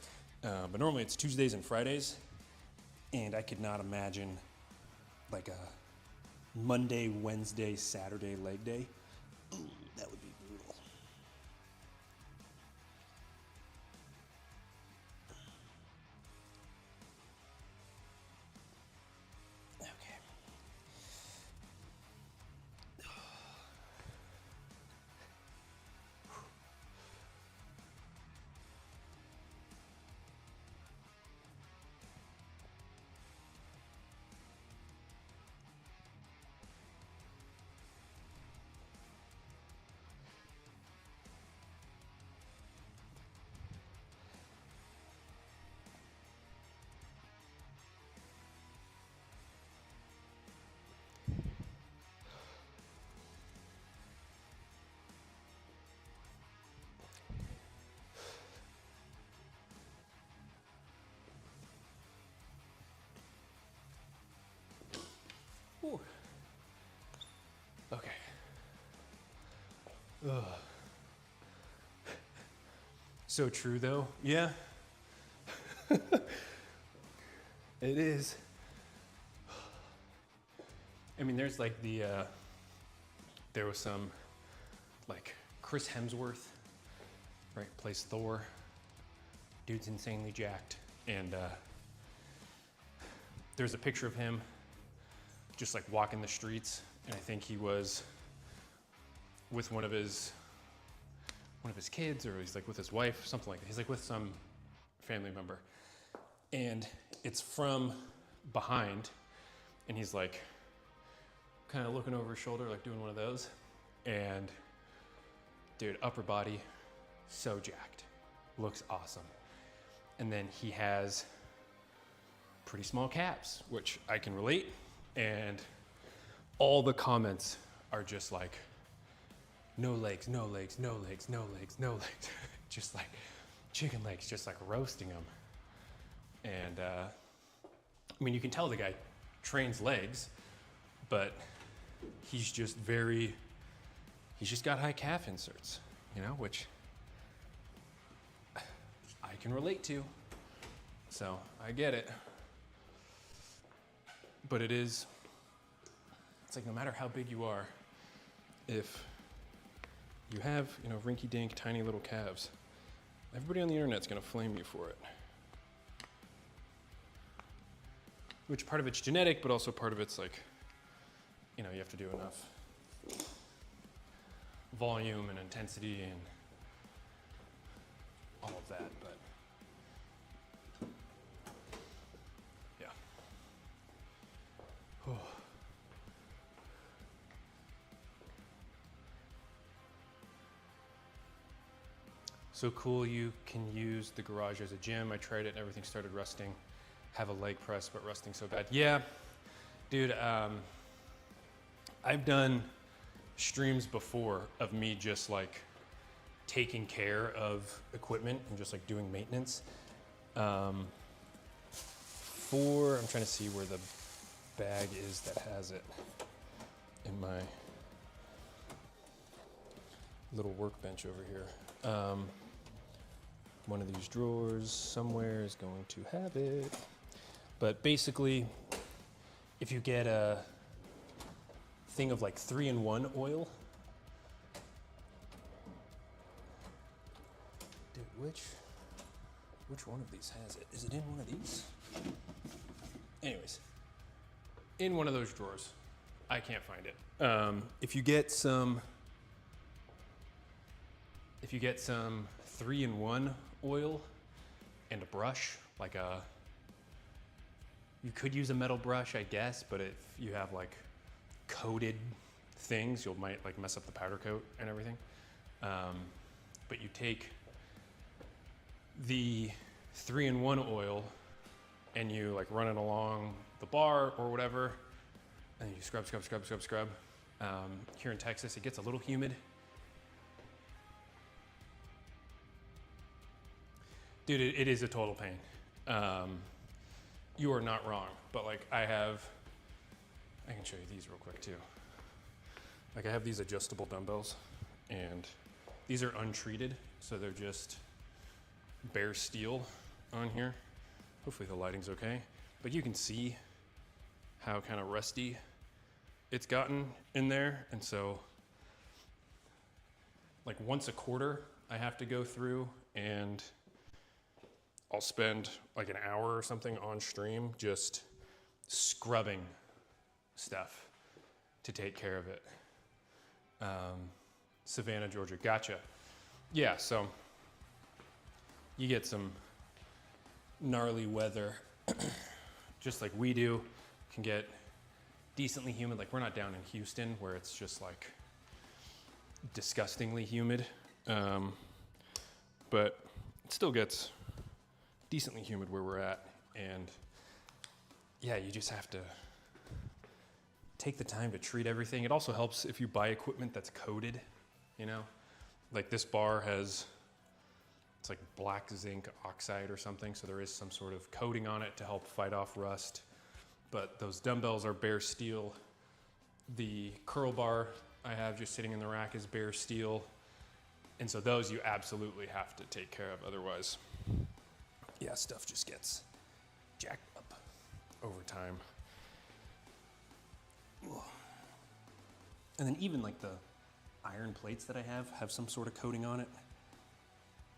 but normally it's Tuesdays and Fridays. And I could not imagine like a Monday, Wednesday, Saturday leg day. Ooh, that would be brutal. Okay. Ooh. Okay. Ugh. So true though. Yeah. It is. I mean, there's like there was some like Chris Hemsworth, right? Plays Thor. Dude's insanely jacked. And there's a picture of him just like walking the streets, and I think he was with one of his kids, or he's like with his wife, something like that. He's like with some family member, and it's from behind, and he's like kind of looking over his shoulder, like doing one of those, and dude, upper body, so jacked, looks awesome. And then he has pretty small calves, which I can relate. And all the comments are just like, no legs, no legs, no legs, no legs, no legs. Just like chicken legs, just like roasting them. And I mean, you can tell the guy trains legs, but he's just got high calf inserts, which I can relate to. So I get it. But it's like no matter how big you are, if you have, rinky-dink, tiny little calves, everybody on the internet's gonna flame you for it. Which part of it's genetic, but also part of it's like, you have to do enough volume and intensity and all of that, but yeah. So cool, you can use the garage as a gym. I tried it and everything started rusting. Have a leg press, but rusting so bad. Yeah, dude, I've done streams before of me just like taking care of equipment and just like doing maintenance. I'm trying to see where the bag is that has it in my little workbench over here. One of these drawers somewhere is going to have it. But basically, if you get a thing of like 3-in-1 oil, dude, which one of these has it? Is it in one of these? Anyways, in one of those drawers. I can't find it. If you get some 3-in-1 oil and a brush, like you could use a metal brush, I guess, but if you have like coated things, you might like mess up the powder coat and everything. But you take the 3-in-1 oil and you like run it along the bar or whatever, and you scrub. Here in Texas, it gets a little humid. Dude, it is a total pain. You are not wrong, but like I can show you these real quick too. Like I have these adjustable dumbbells and these are untreated, so they're just bare steel on here. Hopefully the lighting's okay, but you can see how kind of rusty it's gotten in there. And so like once a quarter, I have to go through and I'll spend like an hour or something on stream just scrubbing stuff to take care of it. Savannah, Georgia, gotcha. Yeah, so you get some gnarly weather, just like we do. Can get decently humid. Like we're not down in Houston where it's just like disgustingly humid, but it still gets decently humid where we're at. And yeah, you just have to take the time to treat everything. It also helps if you buy equipment that's coated, you know, like this bar has, it's like black zinc oxide or something. So there is some sort of coating on it to help fight off rust. But those dumbbells are bare steel. The curl bar I have just sitting in the rack is bare steel. And so those you absolutely have to take care of. Otherwise, yeah, stuff just gets jacked up over time. And then even like the iron plates that I have some sort of coating on it.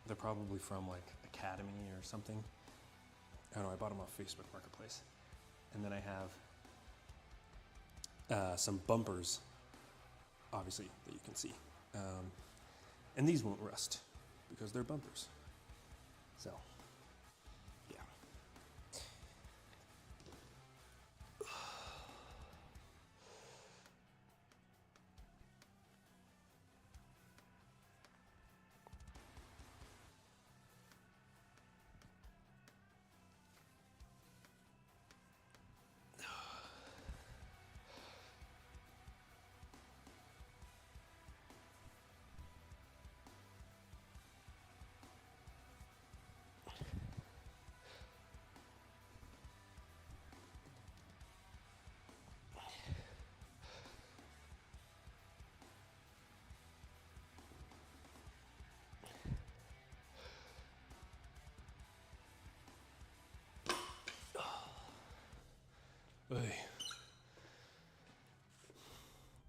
They're probably from like Academy or something. I don't know, I bought them off Facebook Marketplace. And then I have some bumpers, obviously, that you can see. And these won't rust because they're bumpers. So, yeah.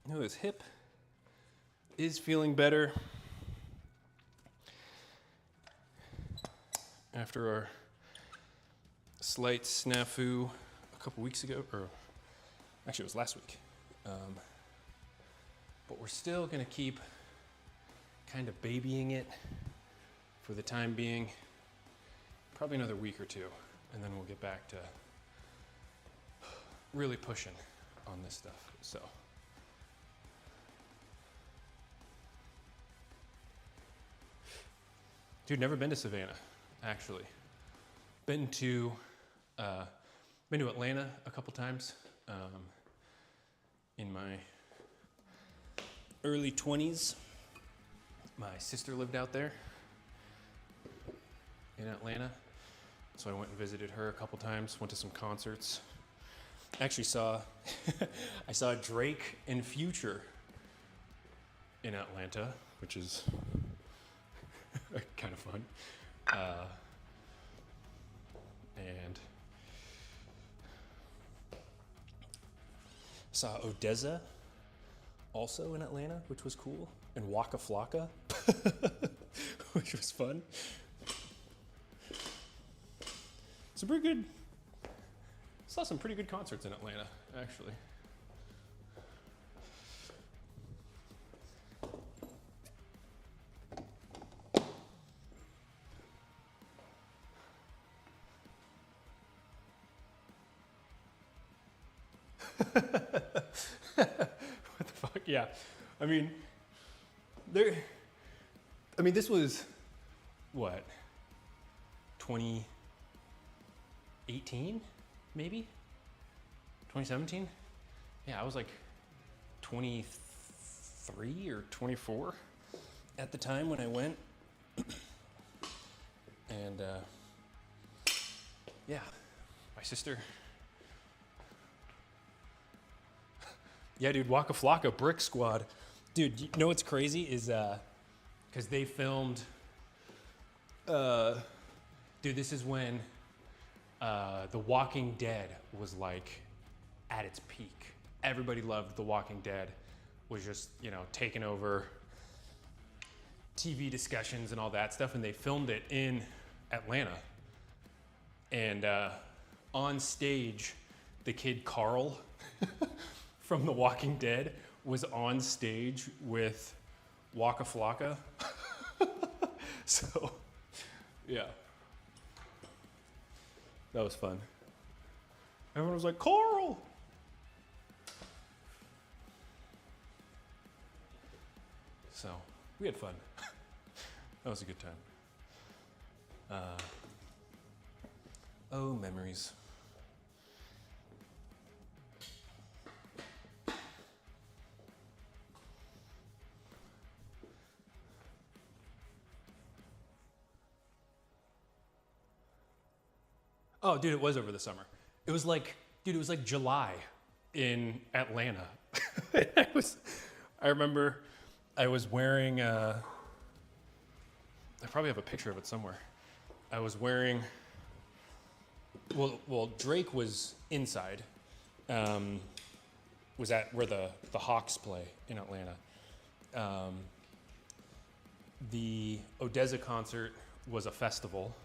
You know, this hip is feeling better after our slight snafu a couple weeks ago, or actually it was last week. But we're still gonna keep kind of babying it for the time being, probably another week or two, and then we'll get back to really pushing on this stuff. So Dude, never been to Savannah, actually. Been to Atlanta a couple times in my early 20s. My sister lived out there in Atlanta, so I went and visited her a couple times, went to some concerts. Actually I saw Drake and Future in Atlanta, which is kind of fun. And saw Odessa also in Atlanta, which was cool, and Waka Flocka, which was fun. It's a pretty good, saw some pretty good concerts in Atlanta, actually. What the fuck? Yeah. I mean, this was, what, 2018, maybe? 2017? Yeah, I was like 23 or 24 at the time when I went. And, yeah, my sister. Yeah, dude, Waka Flocka, Brick Squad. Dude, you know what's crazy is, because they filmed, dude, this is when The Walking Dead was like at its peak. Everybody loved The Walking Dead, was just, you know, taking over TV discussions and all that stuff, and they filmed it in Atlanta. And on stage, the kid Carl from The Walking Dead was on stage with Waka Flocka. So, yeah. That was fun. Everyone was like, Carl! So, we had fun. That was a good time. Oh, memories. Oh, dude, it was over the summer. It was like, dude, it was like July in Atlanta. I remember I was wearing, I probably have a picture of it somewhere. I was wearing, well, Drake was inside, was at where the Hawks play in Atlanta. The Odessa concert was a festival.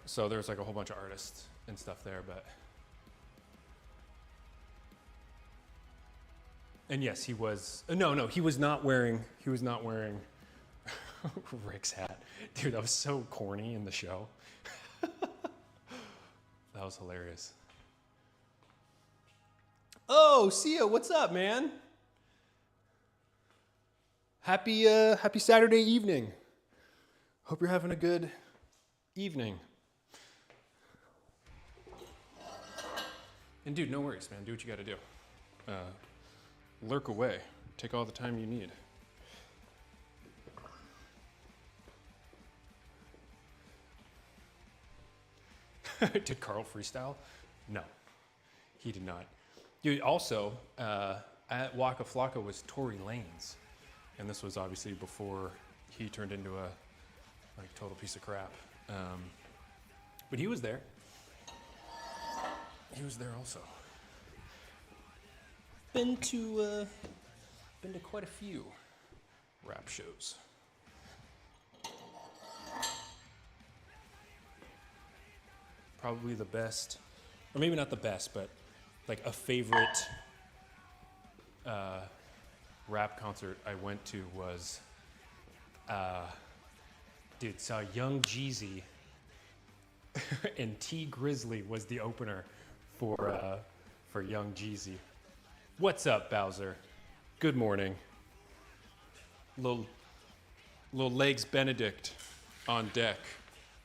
So there was like a whole bunch of artists and stuff there, but. And yes, he was, no, he was not wearing Rick's hat. Dude, that was so corny in the show. That was hilarious. Oh, Sia, what's up, man? Happy Saturday evening. Hope you're having a good evening. And dude, no worries, man. Do what you gotta do. Lurk away. Take all the time you need. Did Carl freestyle? No, he did not. Dude, also, at Waka Flocka was Tory Lanez. And this was obviously before he turned into a total piece of crap. But he was there. He was there also. Been to quite a few rap shows. Probably the best, or maybe not the best, but like a favorite rap concert I went to was, dude, saw Young Jeezy and T Grizzly was the opener for Young Jeezy. What's up, Bowser? Good morning. Little Legs Benedict on deck.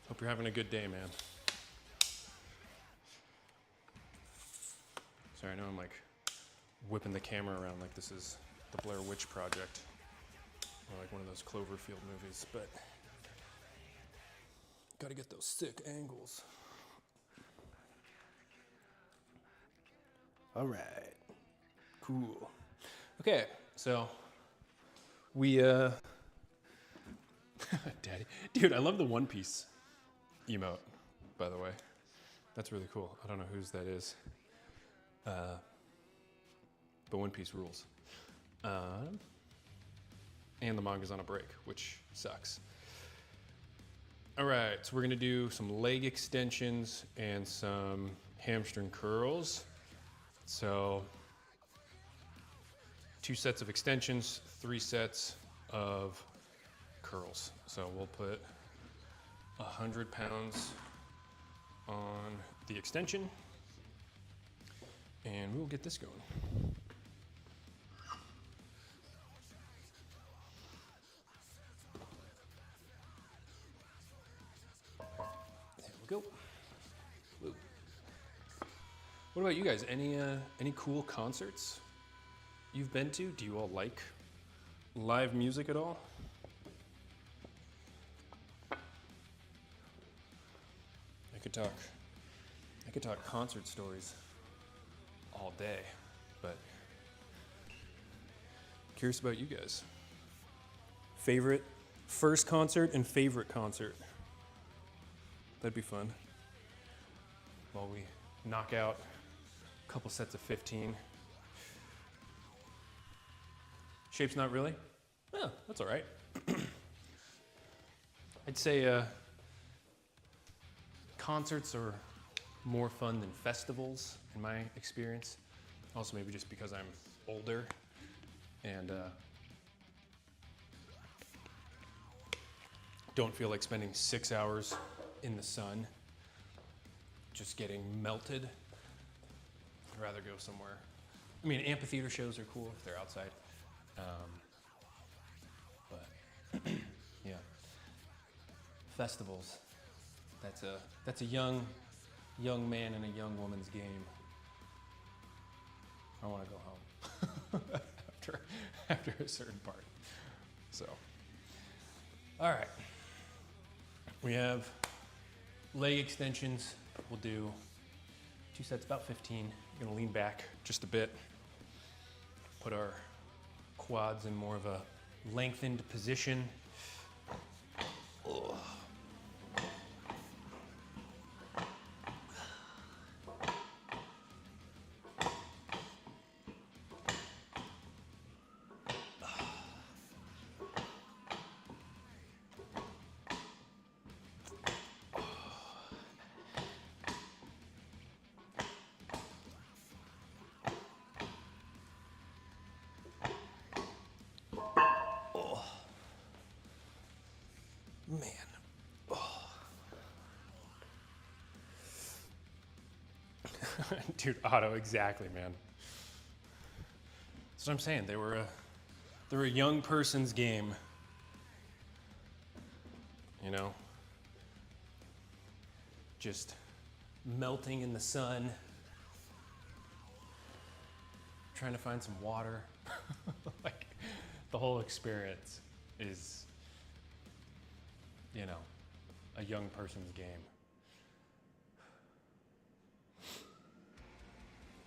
Hope you're having a good day, man. Sorry, I know I'm like whipping the camera around like this is the Blair Witch Project, or like one of those Cloverfield movies, but gotta get those sick angles. All right, cool. Okay, so we, Daddy, dude, I love the One Piece emote, by the way. That's really cool. I don't know whose that is. But One Piece rules. And the manga's on a break, which sucks. All right, so we're gonna do some leg extensions and some hamstring curls. So 2 sets of extensions, 3 sets of curls. So we'll put 100 pounds on the extension and we'll get this going. There we go. Woo. What about you guys? Any cool concerts you've been to? Do you all like live music at all? I could talk concert stories all day, but curious about you guys. Favorite first concert and favorite concert. That'd be fun. While we knock out a couple sets of 15. Shape's not really? Oh, that's all right. I'd say concerts are more fun than festivals in my experience. Also maybe just because I'm older and don't feel like spending 6 hours in the sun just getting melted. I'd rather go somewhere. I mean, amphitheater shows are cool if they're outside. But yeah, festivals, that's a young man and a young woman's game. I want to go home after a certain part. So, all right, we have leg extensions. We'll do 2 sets, about 15. You're gonna lean back just a bit, put our quads in more of a lengthened position. Ugh. Man. Oh. Dude, Otto, exactly, man. That's what I'm saying. They were a young person's game. You know? Just melting in the sun. Trying to find some water. Like, the whole experience is, you know, a young person's game.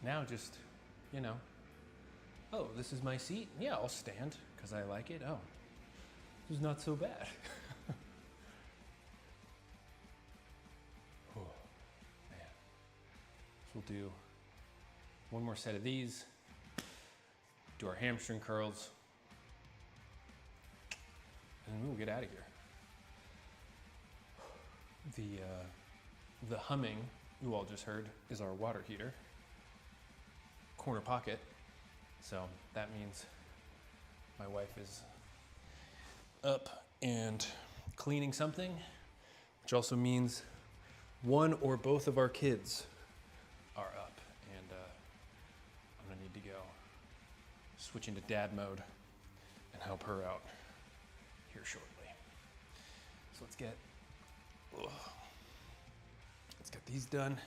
Now just, you know, oh, this is my seat? Yeah, I'll stand because I like it. Oh, this is not so bad. Oh, man. So we'll do one more set of these, do our hamstring curls, and then we'll get out of here. The humming you all just heard is our water heater, corner pocket. So that means my wife is up and cleaning something, which also means one or both of our kids are up, and I'm gonna need to go switch into dad mode and help her out here shortly. So let's let's get these done.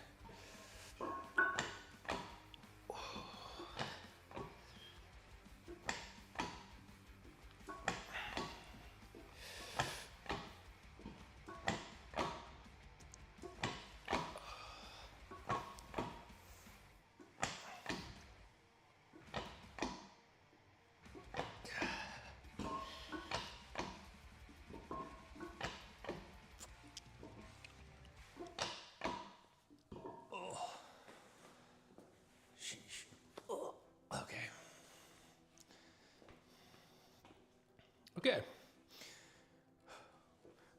Okay.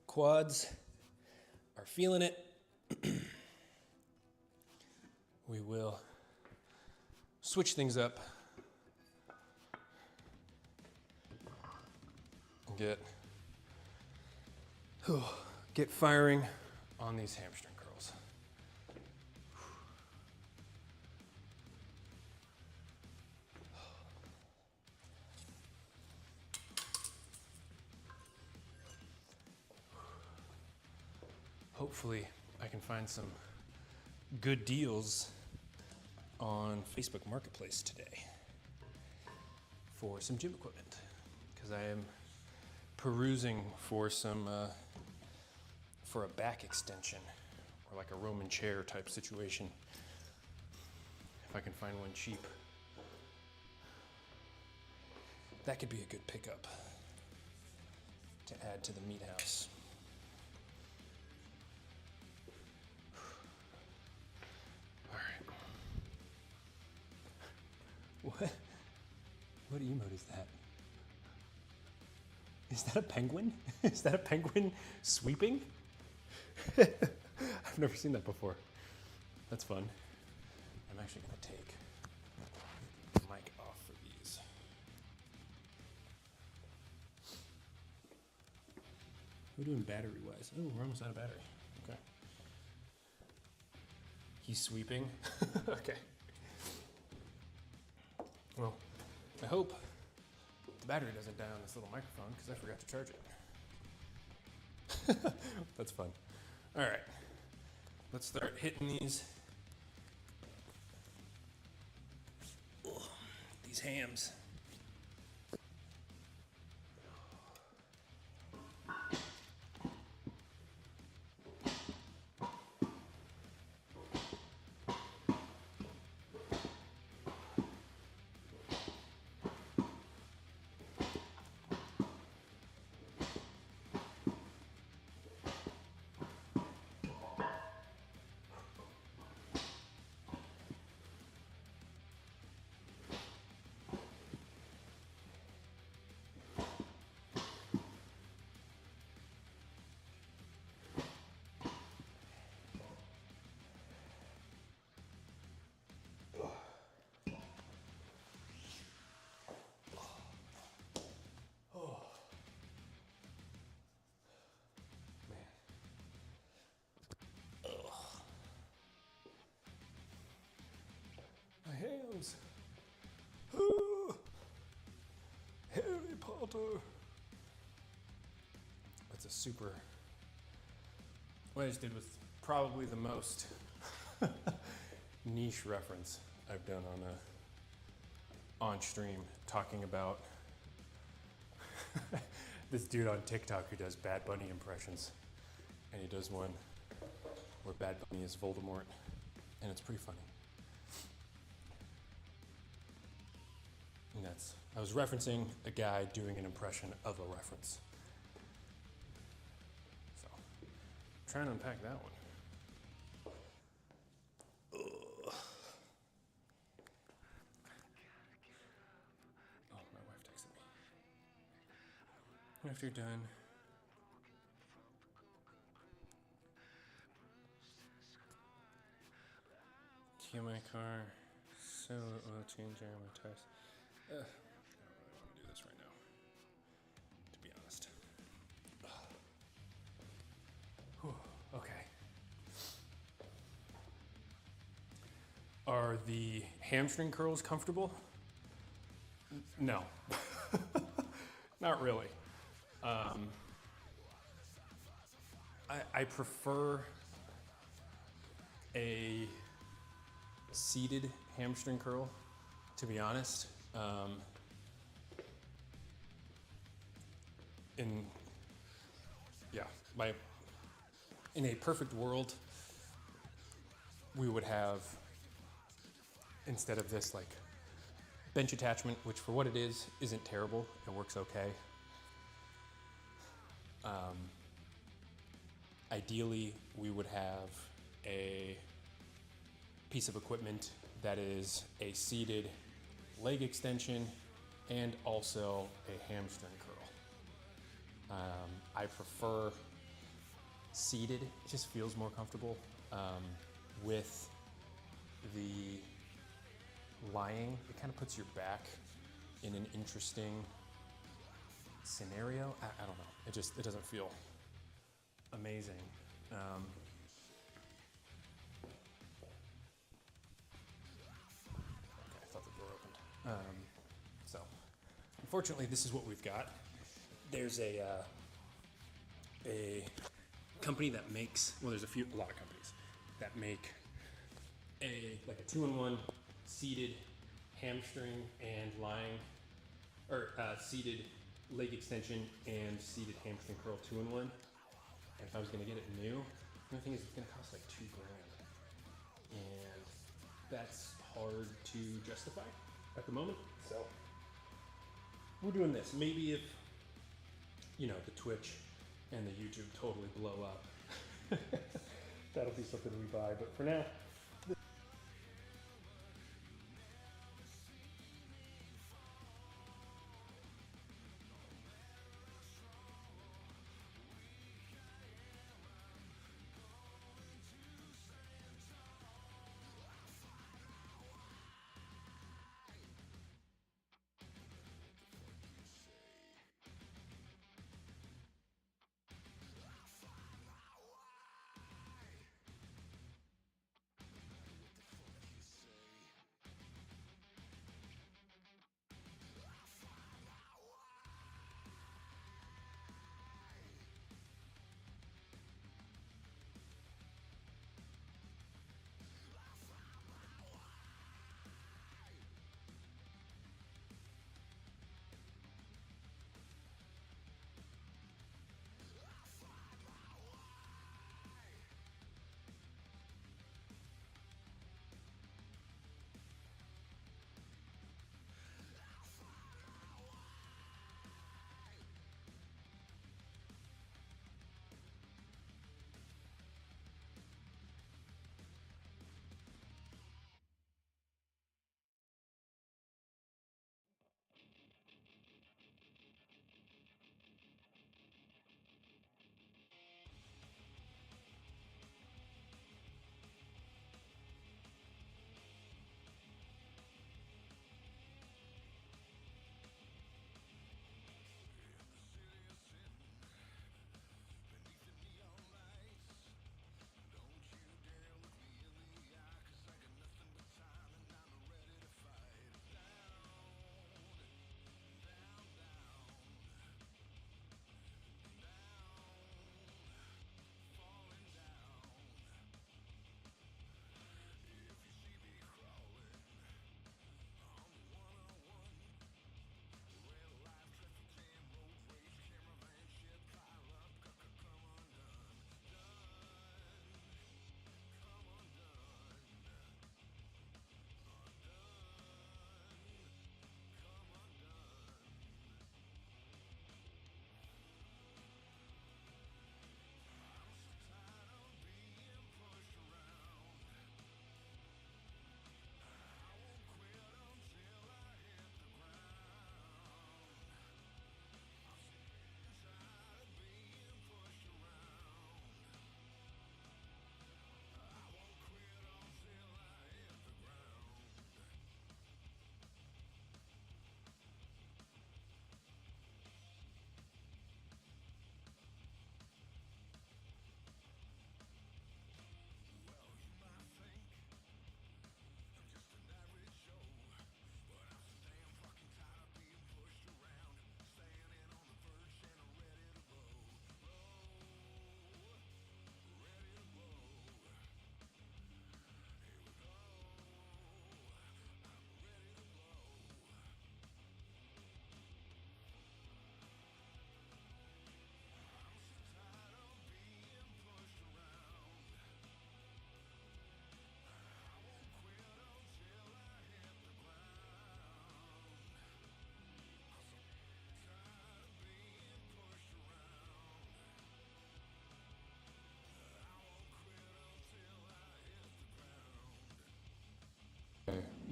Quads are feeling it. We will switch things up and get firing on these hamstring curls. Hopefully I can find some good deals on Facebook Marketplace today for some gym equipment, because I am perusing for some for a back extension or like a Roman chair type situation, if I can find one cheap. That could be a good pickup to add to the MeatHaus. What emote is that? Is that a penguin? Is that a penguin sweeping? I've never seen that before. That's fun. I'm actually gonna take the mic off for these. We're doing battery-wise. Oh, we're almost out of battery. Okay. He's sweeping. Okay. Well, I hope the battery doesn't die on this little microphone because I forgot to charge it. That's fun. All right, let's start hitting these hams. Hams. Harry Potter. That's a super. What I just did was probably the most niche reference I've done on stream, talking about this dude on TikTok who does Bad Bunny impressions, and he does one where Bad Bunny is Voldemort, and it's pretty funny. And I was referencing a guy doing an impression of a reference. So, I'm trying to unpack that one. Ugh. Oh, my wife texted me. After you're done, key my car, so it will change air my tires. I don't really want to do this right now, to be honest. Whew, okay. Are the hamstring curls comfortable? No. Not really. I prefer a seated hamstring curl, to be honest. In a perfect world, we would have, instead of this like bench attachment, which for what it is, isn't terrible, it works okay. Ideally, we would have a piece of equipment that is a seated leg extension and also a hamstring curl. I prefer seated, it just feels more comfortable. With the lying, it kind of puts your back in an interesting scenario. I don't know, it doesn't feel amazing. Okay, I thought the door opened. So, unfortunately, this is what we've got. There's a company that makes, well, there's a lot of companies that make a 2-in-1 seated hamstring and lying, or seated leg extension and seated hamstring curl 2-in-1. And if I was gonna get it new, the only thing is it's gonna cost like $2,000. And that's hard to justify at the moment. So we're doing this. Maybe if, you know, the Twitch and the YouTube totally blow up, that'll be something we buy. But for now,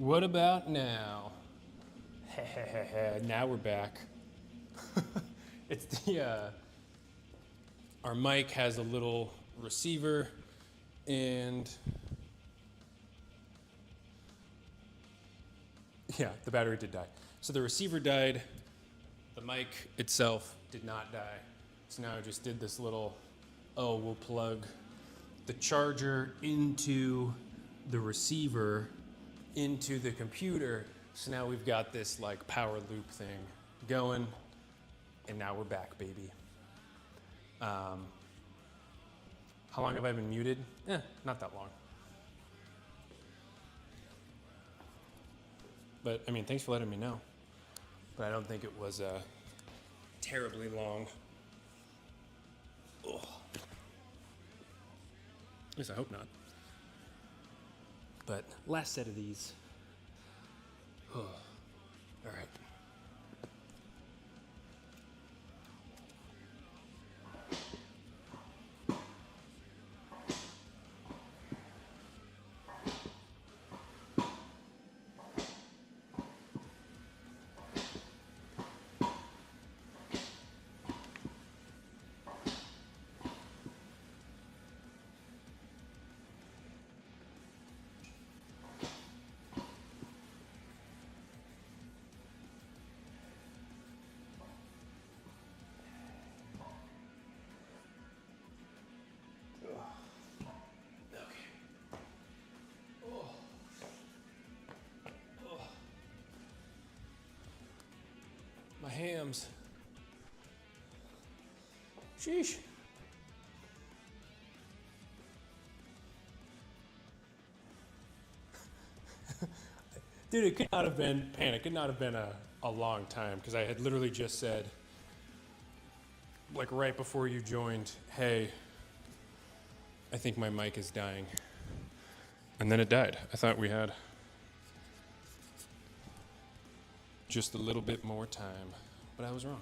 What about now? Now we're back. It's the, our mic has a little receiver and yeah, the battery did die. So the receiver died, the mic itself did not die. So now I just did this little, we'll plug the charger into the receiver, into the computer. So now we've got this like power loop thing going, and now we're back, baby. How long have I been muted? Not that long. But I mean, thanks for letting me know. But I don't think it was terribly long. Ugh. At least I hope not. But last set of these. All right. My hams. Sheesh. Dude, it could not have been, it could not have been a long time, because I had literally just said, like right before you joined, hey, I think my mic is dying. And then it died. I thought we had just a little bit more time, but I was wrong.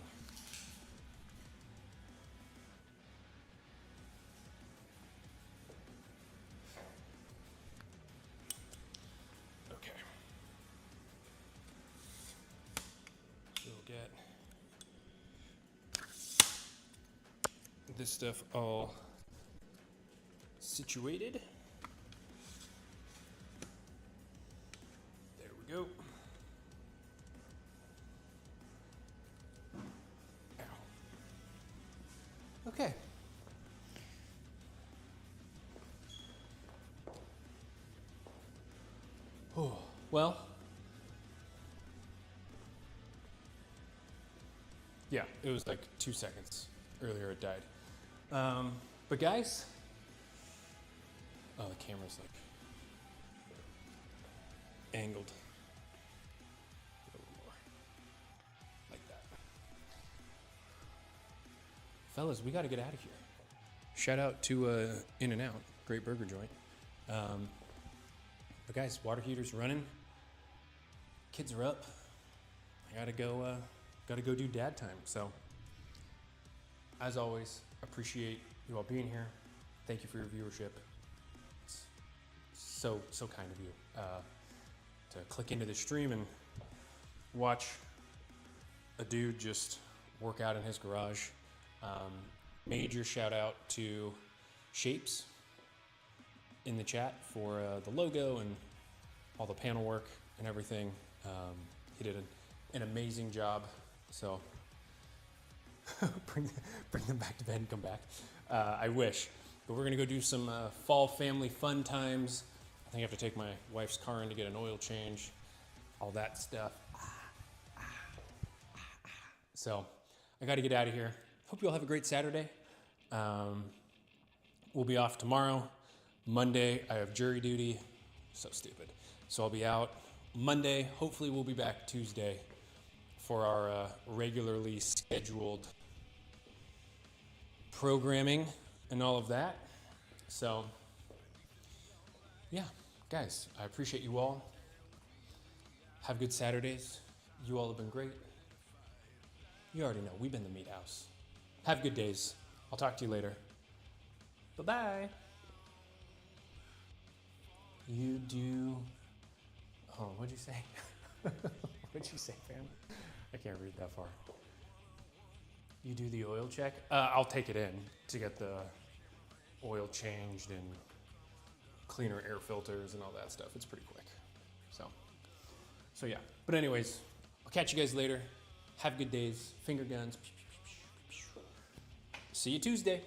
Okay. We'll get this stuff all situated. There we go. Okay. Oh, well. Yeah, it was like 2 seconds earlier it died. But guys, the camera's like angled a little more, like that. Fellas, we got to get out of here. Shout out to In-N-Out, great burger joint. But guys, water heater's running. Kids are up. I gotta go do dad time. So, as always, appreciate you all being here. Thank you for your viewership. It's so kind of you to click into the stream and watch a dude just work out in his garage. Major shout out to Shapes in the chat for the logo and all the panel work and everything. He did an amazing job. So bring them back to bed and come back. I wish, but we're gonna go do some fall family fun times. I think I have to take my wife's car in to get an oil change, all that stuff. So I got to get out of here. Hope you all have a great Saturday. We'll be off tomorrow. Monday, I have jury duty. So stupid. So I'll be out Monday. Hopefully we'll be back Tuesday for our regularly scheduled programming and all of that. So, yeah, guys, I appreciate you all. Have good Saturdays. You all have been great. You already know, we've been the MeatHaus. Have good days. I'll talk to you later. Bye-bye. You do. Oh, Hold on, what'd you say? What'd you say, fam? I can't read that far. You do the oil check? I'll take it in to get the oil changed and cleaner air filters and all that stuff. It's pretty quick. So yeah. But anyways, I'll catch you guys later. Have good days. Finger guns. See you Tuesday.